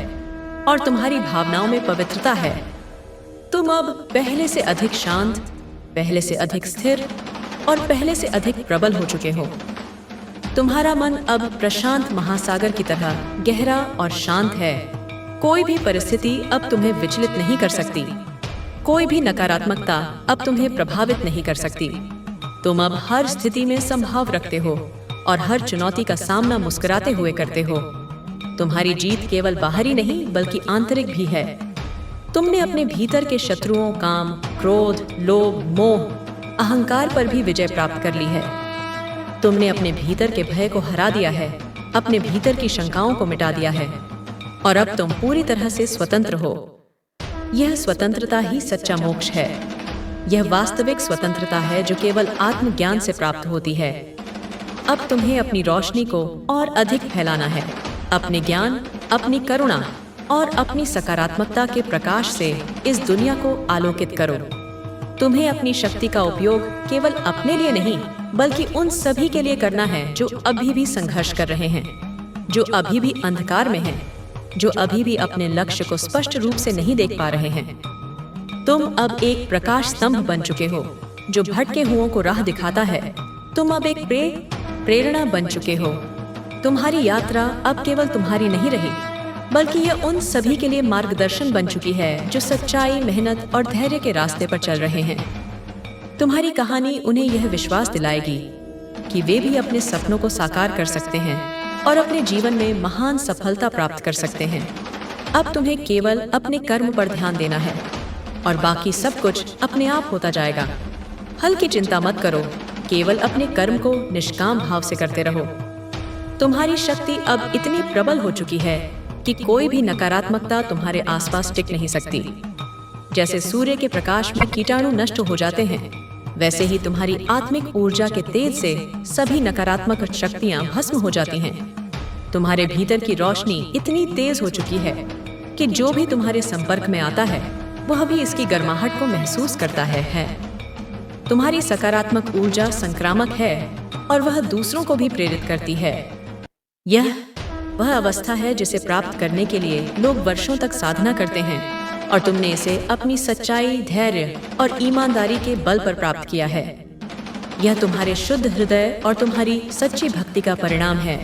और तुम्हारी भावनाओं में पवित्रता है। तुम अब पहले से अधिक शांत, पहले से अधिक स्थिर और पहले से अधिक प्रबल हो चुके हो। तुम्हारा मन अब प्रशांत महासागर की तरह गहरा और शांत है। कोई भी परिस्थिति अब तुम्हें विचलित नहीं कर सकती। कोई भी नकारात्मकता अब तुम्हें प्रभावित नहीं कर सकती। तुम अब हर स्थिति में संभाव रखते हो और हर चुनौती का सामना मुस्कुराते हुए करते हो। तुम्हारी जीत केवल बाहरी नहीं बल्कि आंतरिक भी है। तुमने अपने भीतर के शत्रुओं, काम, क्रोध, लोभ, मोह, अहंकार पर भी विजय प्राप्त कर ली है। तुमने अपने भीतर के भय को हरा दिया है, अपने भीतर की शंकाओं को मिटा दिया है और अब तुम पूरी तरह से स्वतंत्र हो। यह स्वतंत्रता ही सच्चा मोक्ष है। यह वास्तविक स्वतंत्रता है जो केवल आत्मज्ञान से प्राप्त होती है। अब तुम्हें अपनी रोशनी को और अधिक फैलाना है। अपने ज्ञान, अपनी करुणा और अपनी सकारात्मकता के प्रकाश से इस दुनिया को आलोकित करो। तुम्हें अपनी शक्ति का उपयोग केवल अपने लिए नहीं बल्कि उन सभी के लिए करना है जो अभी भी संघर्ष कर रहे हैं, जो अभी भी अंधकार में हैं, जो अभी भी अपने लक्ष्य को स्पष्ट रूप से नहीं देख पा रहे हैं। तुम अब एक प्रकाश स्तंभ बन चुके हो जो भटके हुओं को राह दिखाता है। तुम अब एक प्रेरणा बन चुके हो। तुम्हारी यात्रा अब केवल तुम्हारी नहीं रही बल्कि यह उन सभी के लिए मार्गदर्शन बन चुकी है जो सच्चाई, मेहनत और धैर्य के रास्ते पर चल रहे हैं। तुम्हारी कहानी उन्हें यह विश्वास दिलाएगी कि वे भी अपने सपनों को साकार कर सकते हैं और अपने जीवन में महान सफलता प्राप्त कर सकते हैं। अब तुम्हें केवल अपने कर्म पर ध्यान देना है और बाकी सब कुछ अपने आप होता जाएगा। फल की चिंता मत करो, केवल अपने कर्म को निष्काम भाव से करते रहो। तुम्हारी शक्ति अब इतनी प्रबल हो चुकी है कि कोई भी नकारात्मकता तुम्हारे आसपास टिक नहीं सकती। जैसे सूर्य के प्रकाश में कीटाणु नष्ट हो जाते हैं, वैसे ही तुम्हारी आत्मिक ऊर्जा के तेज से सभी नकारात्मक शक्तियां भस्म हो जाती हैं। तुम्हारे भीतर की रोशनी इतनी तेज हो चुकी है कि जो भी तुम्हारे संपर्क में आता है वह भी इसकी गर्माहट को महसूस करता है। तुम्हारी सकारात्मक ऊर्जा संक्रामक है और वह दूसरों को भी प्रेरित करती है। यह वह अवस्था है जिसे प्राप्त करने के लिए लोग वर्षों तक साधना करते हैं और तुमने इसे अपनी सच्चाई, धैर्य और ईमानदारी के बल पर प्राप्त किया है। यह तुम्हारे शुद्ध हृदय और तुम्हारी सच्ची भक्ति का परिणाम है।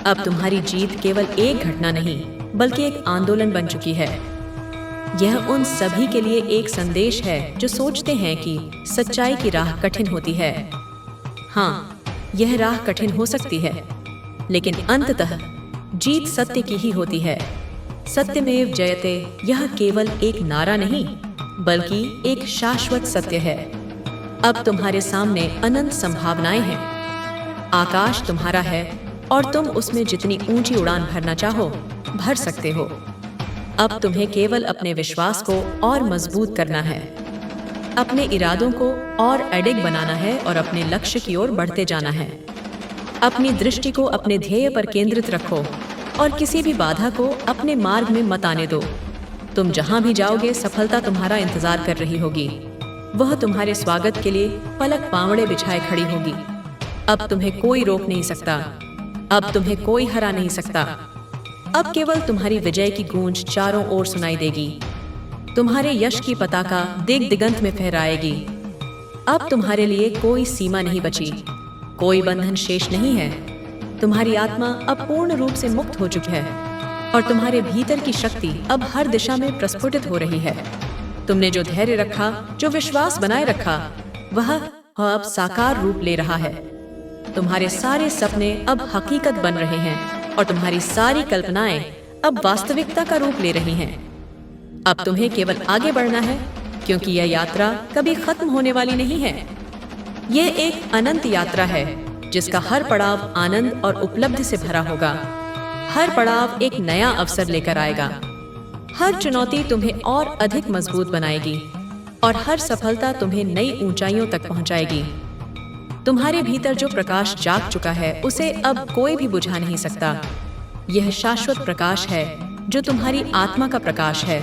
अब तुम्हारी जीत केवल एक घटना नहीं बल्कि एक आंदोलन बन चुकी है। यह उन सभी के लिए एक संदेश है जो सोचते हैं कि सच्चाई की राह कठिन होती है। हाँ, यह राह कठिन हो सकती है, लेकिन अंततः जीत सत्य की ही होती है। सत्यमेव जयते यह केवल एक नारा नहीं बल्कि एक शाश्वत सत्य है। अब तुम्हारे सामने अनंत संभावनाएं हैं। आकाश तुम्हारा है और तुम उसमें जितनी ऊंची उड़ान भरना चाहो भर सकते हो। अब तुम्हें केवल अपने विश्वास को और मजबूत करना है, अपने इरादों को और अडिग बनाना है और अपने लक्ष्य की ओर बढ़ते जाना है। अपनी दृष्टि को अपने ध्येय पर केंद्रित रखो और किसी भी बाधा को अपने मार्ग में मत आने दो। तुम जहां भी जाओगे सफलता तुम्हारा इंतजार कर रही होगी। वह तुम्हारे स्वागत के लिए पलक पावड़े बिछाए खड़ी होगी। अब तुम्हें कोई रोक नहीं सकता, अब तुम्हें कोई हरा नहीं सकता। अब केवल तुम्हारी विजय की गूंज चारों ओर सुनाई देगी। तुम्हारे यश की पताका दिग दिगंत में फहराएगी। अब तुम्हारे लिए कोई सीमा नहीं बची, कोई बंधन शेष नहीं है। तुम्हारी आत्मा अब पूर्ण रूप से मुक्त हो चुकी है और तुम्हारे भीतर की शक्ति अब हर दिशा में प्रस्फुटित हो रही है। तुमने जो धैर्य रखा, जो विश्वास बनाए रखा, वह अब साकार रूप ले रहा है। तुम्हारे सारे सपने अब हकीकत बन रहे हैं और तुम्हारी सारी कल्पनाएं अब वास्तविकता का रूप ले रही हैं। अब तुम्हें केवल आगे बढ़ना है, क्योंकि यह यात्रा कभी खत्म होने वाली नहीं है। यह एक अनंत यात्रा है जिसका हर पड़ाव आनंद और उपलब्धि से भरा होगा। हर पड़ाव एक नया अवसर लेकर आएगा। हर चुनौती तुम्हें और अधिक मजबूत बनाएगी और हर सफलता तुम्हें नई ऊंचाइयों तक पहुंचाएगी। तुम्हारे भीतर जो प्रकाश जाग चुका है उसे अब कोई भी बुझा नहीं सकता। यह शाश्वत प्रकाश है जो तुम्हारी आत्मा का प्रकाश है।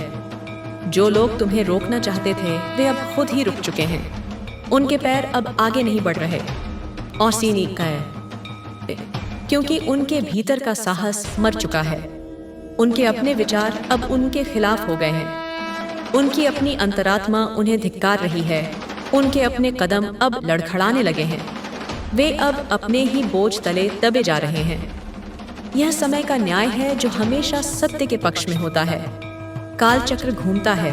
जो लोग तुम्हें रोकना चाहते थे वे अब खुद ही रुक चुके हैं। उनके पैर अब आगे नहीं बढ़ रहे और सीनी का है, क्योंकि उनके भीतर का साहस मर चुका है। उनके अपने विचार अब उनके खिलाफ हो गए हैं। उनकी अपनी अंतरात्मा उन्हें धिक्कार रही है। उनके अपने कदम अब लड़खड़ाने लगे हैं। वे अब अपने ही बोझ तले दबे जा रहे हैं। यह समय का न्याय है जो हमेशा सत्य के पक्ष में होता है। काल चक्र घूमता है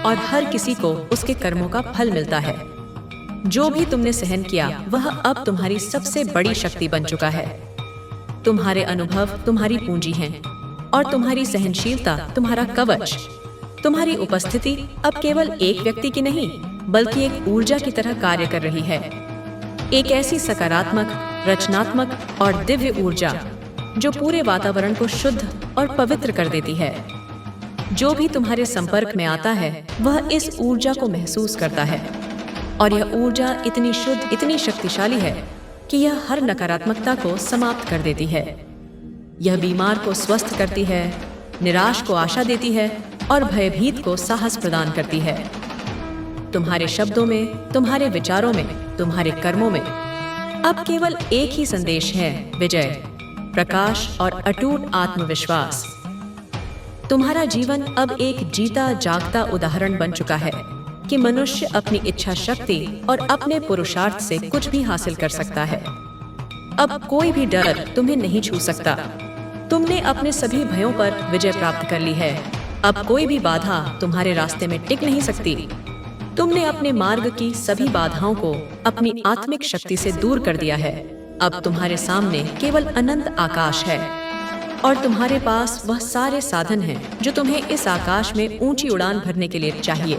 और हर किसी को उसके कर्मों का फल मिलता है। जो भी तुमने सहन किया वह अब तुम्हारी सबसे बड़ी शक्ति बन चुका है। तुम्हारे अनुभव तुम्हारी पूंजी हैं और तुम्हारी सहनशीलता तुम्हारा कवच। तुम्हारी उपस्थिति अब केवल एक व्यक्ति की नहीं बल्कि एक ऊर्जा की तरह कार्य कर रही है। एक ऐसी सकारात्मक, रचनात्मक और दिव्य ऊर्जा जो पूरे वातावरण को शुद्ध और पवित्र कर देती है। जो भी तुम्हारे संपर्क में आता है वह इस ऊर्जा को महसूस करता है और यह ऊर्जा इतनी शुद्ध, इतनी शक्तिशाली है कि यह हर नकारात्मकता को समाप्त कर देती है। यह बीमार को स्वस्थ करती है, निराश को आशा देती है और भयभीत को साहस प्रदान करती है। तुम्हारे शब्दों में, तुम्हारे विचारों में, तुम्हारे कर्मों में अब केवल एक ही संदेश है, विजय, प्रकाश और अटूट आत्मविश्वास। तुम्हारा जीवन अब एक जीता जागता उदाहरण बन चुका है कि मनुष्य अपनी इच्छा शक्ति और अपने पुरुषार्थ से कुछ भी हासिल कर सकता है। अब कोई भी डर तुम्हें नहीं छू सकता। तुमने अपने सभी भयों पर विजय प्राप्त कर ली है। अब कोई भी बाधा तुम्हारे रास्ते में टिक नहीं सकती। तुमने अपने मार्ग की सभी बाधाओं को अपनी आत्मिक शक्ति से दूर कर दिया है। अब तुम्हारे सामने केवल अनंत आकाश है और तुम्हारे पास वह सारे साधन हैं जो तुम्हें इस आकाश में ऊंची उड़ान भरने के लिए चाहिए।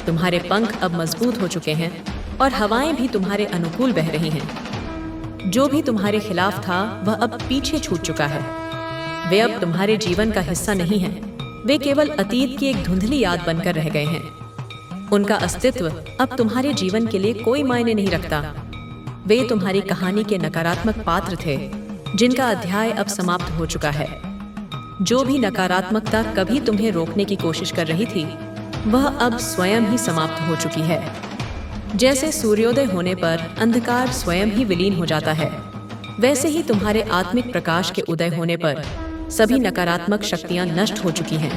तुम्हारे पंख अब मजबूत हो चुके हैं और हवाएं भी तुम्हारे अनुकूल बह रही हैं। जो भी तुम्हारे खिलाफ था वह अब पीछे छूट चुका है। वे अब तुम्हारे जीवन का हिस्सा नहीं है। वे केवल अतीत की एक धुंधली याद बनकर रह गए हैं। उनका अस्तित्व अब तुम्हारे जीवन के लिए कोई मायने नहीं रखता। वे तुम्हारी कहानी के नकारात्मक पात्र थे, जिनका अध्याय अब समाप्त हो चुका है। जो भी नकारात्मकता कभी तुम्हें रोकने की कोशिश कर रही थी, वह अब स्वयं ही समाप्त हो चुकी है। जैसे सूर्योदय होने पर अंधकार स्वयं ही विलीन हो जाता है, वैसे ही तुम्हारे आत्मिक प्रकाश के उदय होने पर सभी नकारात्मक शक्तियां नष्ट हो चुकी हैं।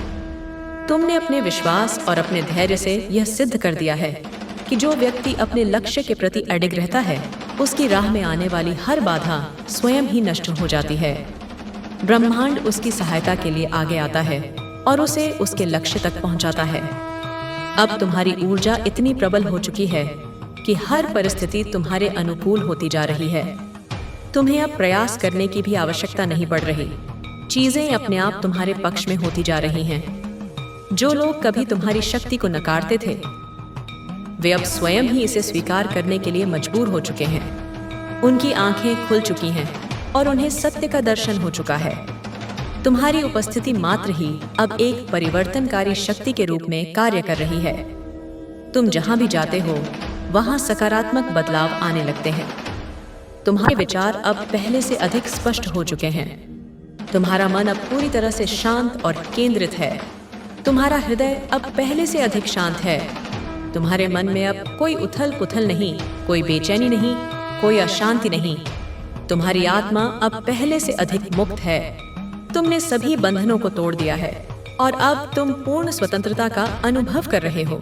तुमने अपने विश्वास और अपने धैर्य से यह सिद्ध कर दिया है कि जो व्यक्ति अपने लक्ष्य के प्रति अडिग रहता है, उसकी राह में आने वाली हर बाधा स्वयं ही नष्ट हो जाती है। ब्रह्मांड उसकी सहायता के लिए आगे आता है और उसे उसके लक्ष्य तक पहुंचाता है। अब तुम्हारी ऊर्जा इतनी प्रबल हो चुकी है कि हर परिस्थिति तुम्हारे अनुकूल होती जा रही है। तुम्हें अब प्रयास करने की भी आवश्यकता नहीं पड़ रही। चीजें अपने आप तुम्हारे पक्ष में होती जा रही हैं। जो लोग कभी तुम्हारी शक्ति को नकारते थे, वे अब स्वयं ही इसे स्वीकार करने के लिए मजबूर हो चुके हैं। उनकी आंखें खुल चुकी हैं और उन्हें सत्य का दर्शन हो चुका है। तुम्हारी उपस्थिति मात्र ही अब एक परिवर्तनकारी शक्ति के रूप में कार्य कर रही है। तुम जहां भी जाते हो, वहां सकारात्मक बदलाव आने लगते हैं। तुम्हारे विचार अब पहले से अधिक स्पष्ट हो चुके हैं। तुम्हारा मन अब पूरी तरह से शांत और केंद्रित है। तुम्हारा हृदय अब पहले से अधिक शांत है। तुम्हारे मन में अब कोई उथल पुथल नहीं, कोई बेचैनी नहीं, कोई अशांति नहीं। तुम्हारी आत्मा अब पहले से अधिक मुक्त है। तुमने सभी बंधनों को तोड़ दिया है और अब तुम पूर्ण स्वतंत्रता का अनुभव कर रहे हो।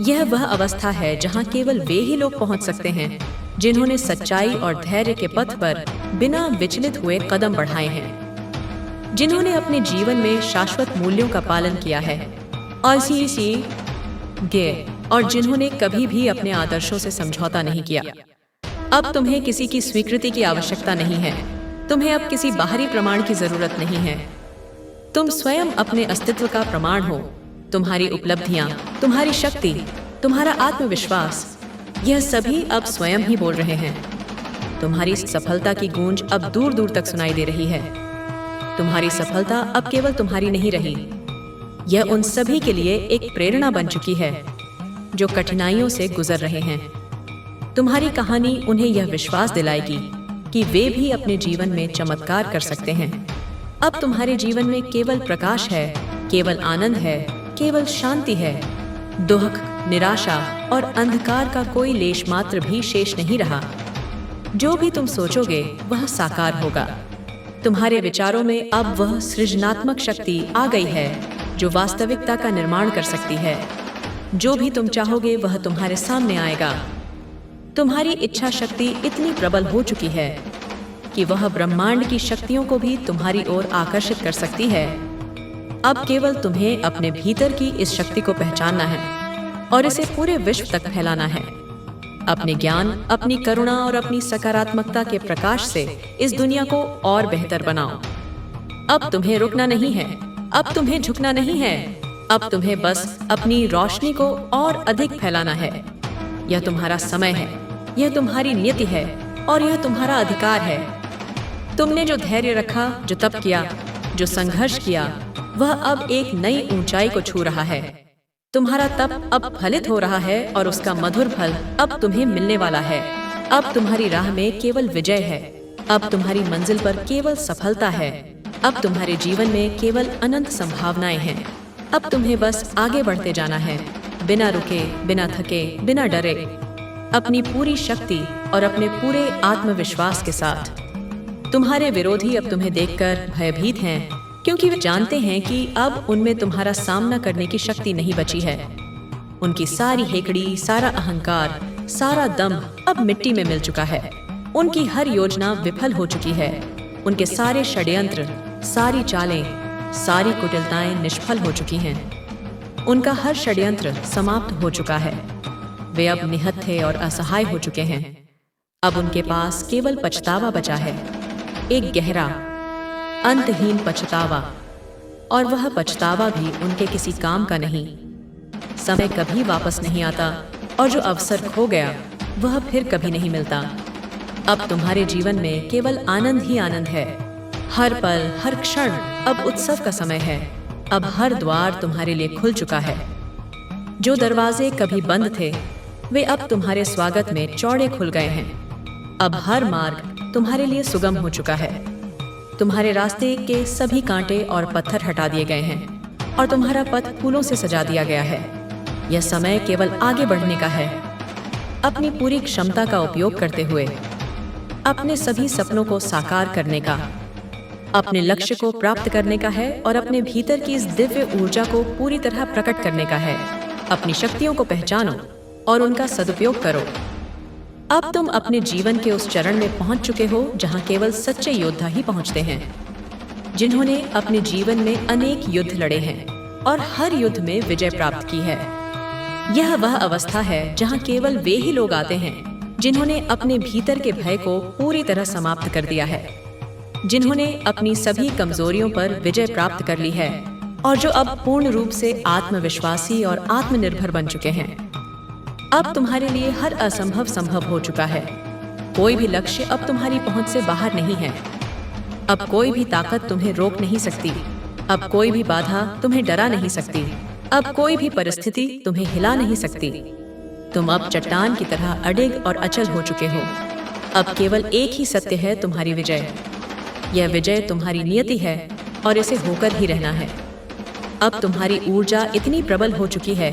यह वह अवस्था है जहां केवल वे ही लोग पहुंच सकते हैं जिन्होंने सच्चाई और धैर्य के पथ पर बिना विचलित हुए कदम बढ़ाए हैं, जिन्होंने अपने जीवन में शाश्वत मूल्यों का पालन किया है और जिन्होंने कभी भी अपने आदर्शों से समझौता नहीं किया। अब तुम्हें किसी की स्वीकृति की आवश्यकता नहीं है। तुम्हें अब किसी बाहरी प्रमाण की जरूरत नहीं है। तुम स्वयं अपने अस्तित्व का प्रमाण हो। तुम्हारी उपलब्धियां, तुम्हारी शक्ति, तुम्हारा आत्मविश्वास, यह सभी अब स्वयं ही बोल रहे हैं। तुम्हारी सफलता की गूंज अब दूर दूर तक सुनाई दे रही है। तुम्हारी सफलता अब केवल तुम्हारी नहीं रही, यह उन सभी के लिए एक प्रेरणा बन चुकी है जो कठिनाइयों से गुजर रहे हैं। तुम्हारी कहानी उन्हें यह विश्वास दिलाएगी कि वे भी अपने जीवन में चमत्कार कर सकते हैं। अब तुम्हारे जीवन में केवल प्रकाश है, केवल आनंद है, केवल शांति है। दुख, निराशा और अंधकार का कोई लेश मात्र भी शेष नहीं रहा। जो भी तुम सोचोगे वह साकार होगा। तुम्हारे विचारों में अब वह सृजनात्मक शक्ति आ गई है जो वास्तविकता का निर्माण कर सकती है। जो भी तुम चाहोगे वह तुम्हारे सामने आएगा। तुम्हारी इच्छा शक्ति इतनी प्रबल हो चुकी है कि वह ब्रह्मांड की शक्तियों को भी तुम्हारी ओर आकर्षित कर सकती है। अब केवल तुम्हें अपने भीतर की इस शक्ति को पहचानना है और इसे पूरे विश्व तक फैलाना है। अपने ज्ञान, अपनी करुणा और अपनी सकारात्मकता के प्रकाश से इस दुनिया को और बेहतर बनाओ। अब तुम्हें रुकना नहीं है, अब तुम्हें झुकना नहीं है, अब तुम्हें बस अपनी रोशनी को और अधिक फैलाना है। यह तुम्हारा समय है, यह तुम्हारी नियति है और यह तुम्हारा अधिकार है। तुमने जो धैर्य रखा, जो तप किया, जो संघर्ष किया, वह अब एक नई ऊंचाई को छू रहा है। तुम्हारा तप अब फलित हो रहा है और उसका मधुर फल अब तुम्हें मिलने वाला है। अब तुम्हारी राह में केवल विजय है। अब तुम्हारी मंजिल पर केवल सफलता है। अब तुम्हारे जीवन में केवल अनंत संभावनाएं हैं। अब तुम्हें बस आगे बढ़ते जाना है, बिना रुके, बिना थके, बिना डरे, अपनी पूरी शक्ति और अपने पूरे आत्मविश्वास के साथ। तुम्हारे विरोधी अब तुम्हें देखकर भयभीत हैं, क्योंकि वे जानते हैं कि अब उनमें तुम्हारा सामना करने की शक्ति नहीं बची है। उनकी सारी हेकड़ी, सारा अहंकार, सारा दम अब मिट्टी में मिल चुका है। उनकी हर योजना विफल हो चुकी है। उनके सारे षड्यंत्र, सारी चालें, सारी कुटिलताएं निष्फल हो चुकी हैं। उनका हर षड्यंत्र समाप्त हो चुका है। वे अब निहत्थे और असहाय हो चुके हैं। अब उनके पास केवल पछतावा बचा है, एक गहरा अंतहीन पछतावा, और वह पछतावा भी उनके किसी काम का नहीं। समय कभी वापस नहीं आता और जो अवसर खो गया वह फिर कभी नहीं मिलता। अब तुम्हारे जीवन में केवल आनंद ही आनंद है। हर पल, हर क्षण अब उत्सव का समय है। अब हर द्वार तुम्हारे लिए खुल चुका है। जो दरवाजे कभी बंद थे, वे अब तुम्हारे स्वागत में चौड़े खुल गए हैं। अब हर मार्ग तुम्हारे लिए सुगम हो चुका है। तुम्हारे रास्ते के सभी कांटे और पत्थर हटा दिए गए हैं और तुम्हारा पथ फूलों से सजा दिया गया है। यह समय केवल आगे बढ़ने का है, अपनी पूरी क्षमता का उपयोग करते हुए अपने सभी सपनों को साकार करने का, अपने लक्ष्य को प्राप्त करने का है और अपने भीतर की इस दिव्य ऊर्जा को पूरी तरह प्रकट करने का है। अपनी शक्तियों को पहचानो और उनका सदुपयोग करो। अब तुम अपने जीवन के उस चरण में पहुंच चुके हो जहां केवल सच्चे योद्धा ही पहुंचते हैं, जिन्होंने अपने जीवन में अनेक युद्ध लड़े हैं और हर युद्ध में विजय प्राप्त की है। यह वह अवस्था है जहां केवल वे ही लोग आते हैं जिन्होंने अपने भीतर के भय को पूरी तरह समाप्त कर दिया है, जिन्होंने अपनी सभी कमजोरियों पर विजय प्राप्त कर ली है और जो अब पूर्ण रूप से आत्मविश्वासी और आत्मनिर्भर बन चुके हैं। अब तुम्हारे लिए हर असंभव संभव हो चुका है। कोई भी लक्ष्य अब तुम्हारी पहुंच से बाहर नहीं है। अब कोई भी ताकत तुम्हें रोक नहीं सकती। अब कोई भी बाधा तुम्हें डरा नहीं सकती। अब कोई भी परिस्थिति तुम्हें हिला नहीं सकती। तुम अब चट्टान की तरह अडिग और अचल हो चुके हो। अब केवल एक ही सत्य है, तुम्हारी विजय। यह विजय तुम्हारी नियति है और इसे होकर ही रहना है। अब तुम्हारी ऊर्जा इतनी प्रबल हो चुकी है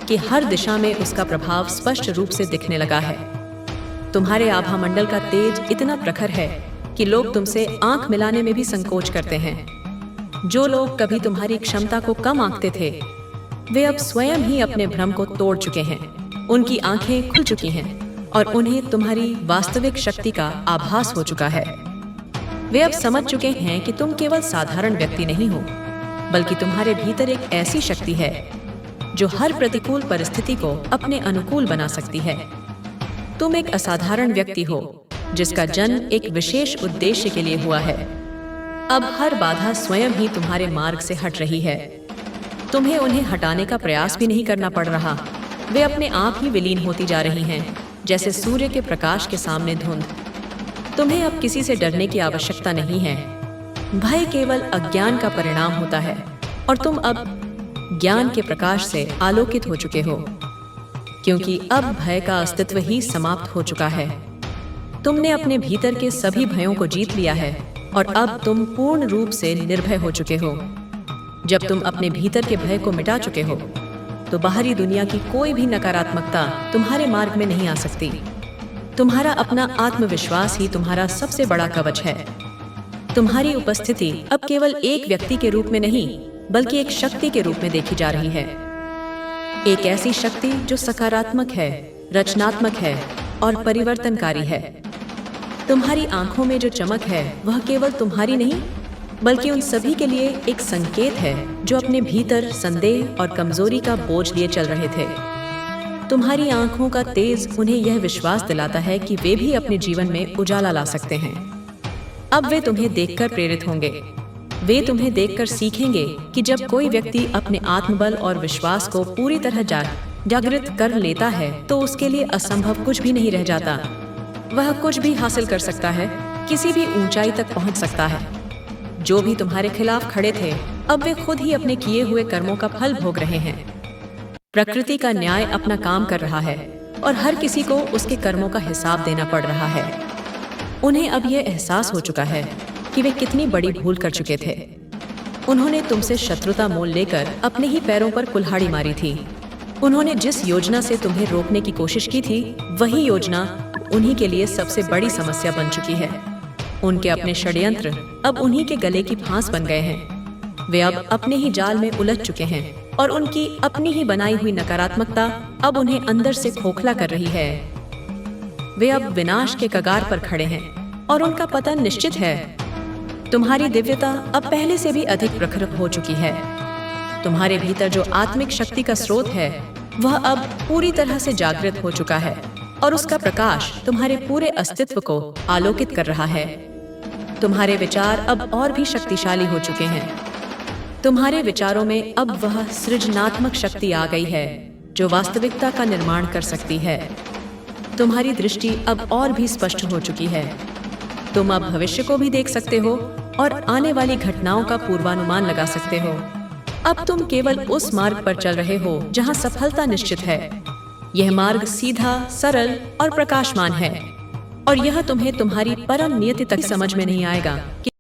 कि हर दिशा में उसका प्रभाव स्पष्ट रूप से दिखने लगा है। तुम्हारे आभा मंडल का तेज इतना प्रखर है कि लोग तुमसे आंख मिलाने में भी संकोच करते हैं। जो लोग कभी तुम्हारी क्षमता को कम आंकते थे, वे अब स्वयं ही अपने भ्रम को तोड़ चुके हैं। उनकी आंखें खुल चुकी हैं और उन्हें तुम्हारी वास्तविक शक्ति का आभास हो चुका है। वे अब समझ चुके हैं कि तुम केवल साधारण व्यक्ति नहीं हो, बल्कि तुम्हारे भीतर एक ऐसी शक्ति है जो हर प्रतिकूल परिस्थिति को अपने अनुकूल बना सकती है। तुम एक असाधारण व्यक्ति हो जिसका जन्म एक विशेष उद्देश्य के लिए हुआ है। अब हर बाधा स्वयं ही तुम्हारे मार्ग से हट रही है। तुम्हें उन्हें हटाने का प्रयास भी नहीं करना पड़ रहा। वे अपने आप ही विलीन होती जा रही हैं, जैसे सूर्य के प्रकाश के सामने धुंध। तुम्हें अब किसी से डरने की आवश्यकता नहीं है। भय केवल अज्ञान का परिणाम होता है और तुम अब ज्ञान के प्रकाश से आलोकित हो चुके हो, क्योंकि अब भय का अस्तित्व ही समाप्त हो चुका है। तुमने अपने भीतर के सभी भयों को जीत लिया है और अब तुम पूर्ण रूप से निर्भय हो चुके हो। जब तुम अपने भीतर के भय को मिटा चुके हो, तो बाहरी दुनिया की कोई भी नकारात्मकता तुम्हारे मार्ग में नहीं आ सकती। तुम्हारा अपना आत्मविश्वास ही तुम्हारा सबसे बड़ा कवच है। तुम्हारी उपस्थिति अब केवल एक व्यक्ति के रूप में नहीं, बल्कि एक शक्ति के रूप में देखी जा रही है। एक ऐसी शक्ति जो सकारात्मक है, रचनात्मक है और परिवर्तनकारी है। तुम्हारी आंखों में जो चमक है, वह केवल तुम्हारी नहीं, बल्कि उन सभी के लिए एक संकेत है जो अपने भीतर संदेह और कमजोरी का बोझ लिए चल रहे थे। तुम्हारी आंखों का तेज उन्हें यह विश्वास दिलाता है कि वे भी अपने जीवन में उजाला ला सकते हैं। अब वे तुम्हें देखकर प्रेरित होंगे। वे तुम्हें देखकर सीखेंगे कि जब कोई व्यक्ति अपने आत्मबल और विश्वास को पूरी तरह जागृत कर लेता है, तो उसके लिए असंभव कुछ भी नहीं रह जाता। वह कुछ भी हासिल कर सकता है, किसी भी ऊंचाई तक पहुंच सकता है। जो भी तुम्हारे खिलाफ खड़े थे, अब वे खुद ही अपने किए हुए कर्मों का फल भोग रहे हैं। प्रकृति का न्याय अपना काम कर रहा है और हर किसी को उसके कर्मों का हिसाब देना पड़ रहा है। उन्हें अब यह एहसास हो चुका है कि वे कितनी बड़ी भूल कर चुके थे। उन्होंने तुमसे शत्रुता मोल लेकर अपने ही पैरों पर कुल्हाड़ी मारी थी। उन्होंने जिस योजना से तुम्हें रोकने की कोशिश की थी, वही योजना उन्हीं के लिए सबसे बड़ी समस्या बन चुकी है। उनके अपने षड्यंत्र अब उन्हीं के गले की फांस बन गए हैं। वे अब अपने ही जाल में उलझ चुके हैं और उनकी अपनी ही बनाई हुई नकारात्मकता अब उन्हें अंदर से खोखला कर रही है। वे अब विनाश के कगार पर खड़े हैं और उनका पतन निश्चित है। तुम्हारी दिव्यता अब पहले से भी अधिक प्रखर हो चुकी है। तुम्हारे भीतर जो आत्मिक शक्ति का स्रोत है, वह अब पूरी तरह से जागृत हो चुका है और उसका प्रकाश तुम्हारे पूरे अस्तित्व को आलोकित कर रहा है। तुम्हारे विचार अब और भी शक्तिशाली हो चुके हैं। तुम्हारे विचारों में अब वह सृजनात्मक शक्ति आ गई है जो वास्तविकता का निर्माण कर सकती है। तुम्हारी दृष्टि अब और भी स्पष्ट हो चुकी है। तुम अब भविष्य को भी देख सकते हो और आने वाली घटनाओं का पूर्वानुमान लगा सकते हो। अब तुम केवल उस मार्ग पर चल रहे हो जहाँ सफलता निश्चित है। यह मार्ग सीधा, सरल और प्रकाशमान है, और यह तुम्हें तुम्हारी परम नियति तक समझ में नहीं आएगा कि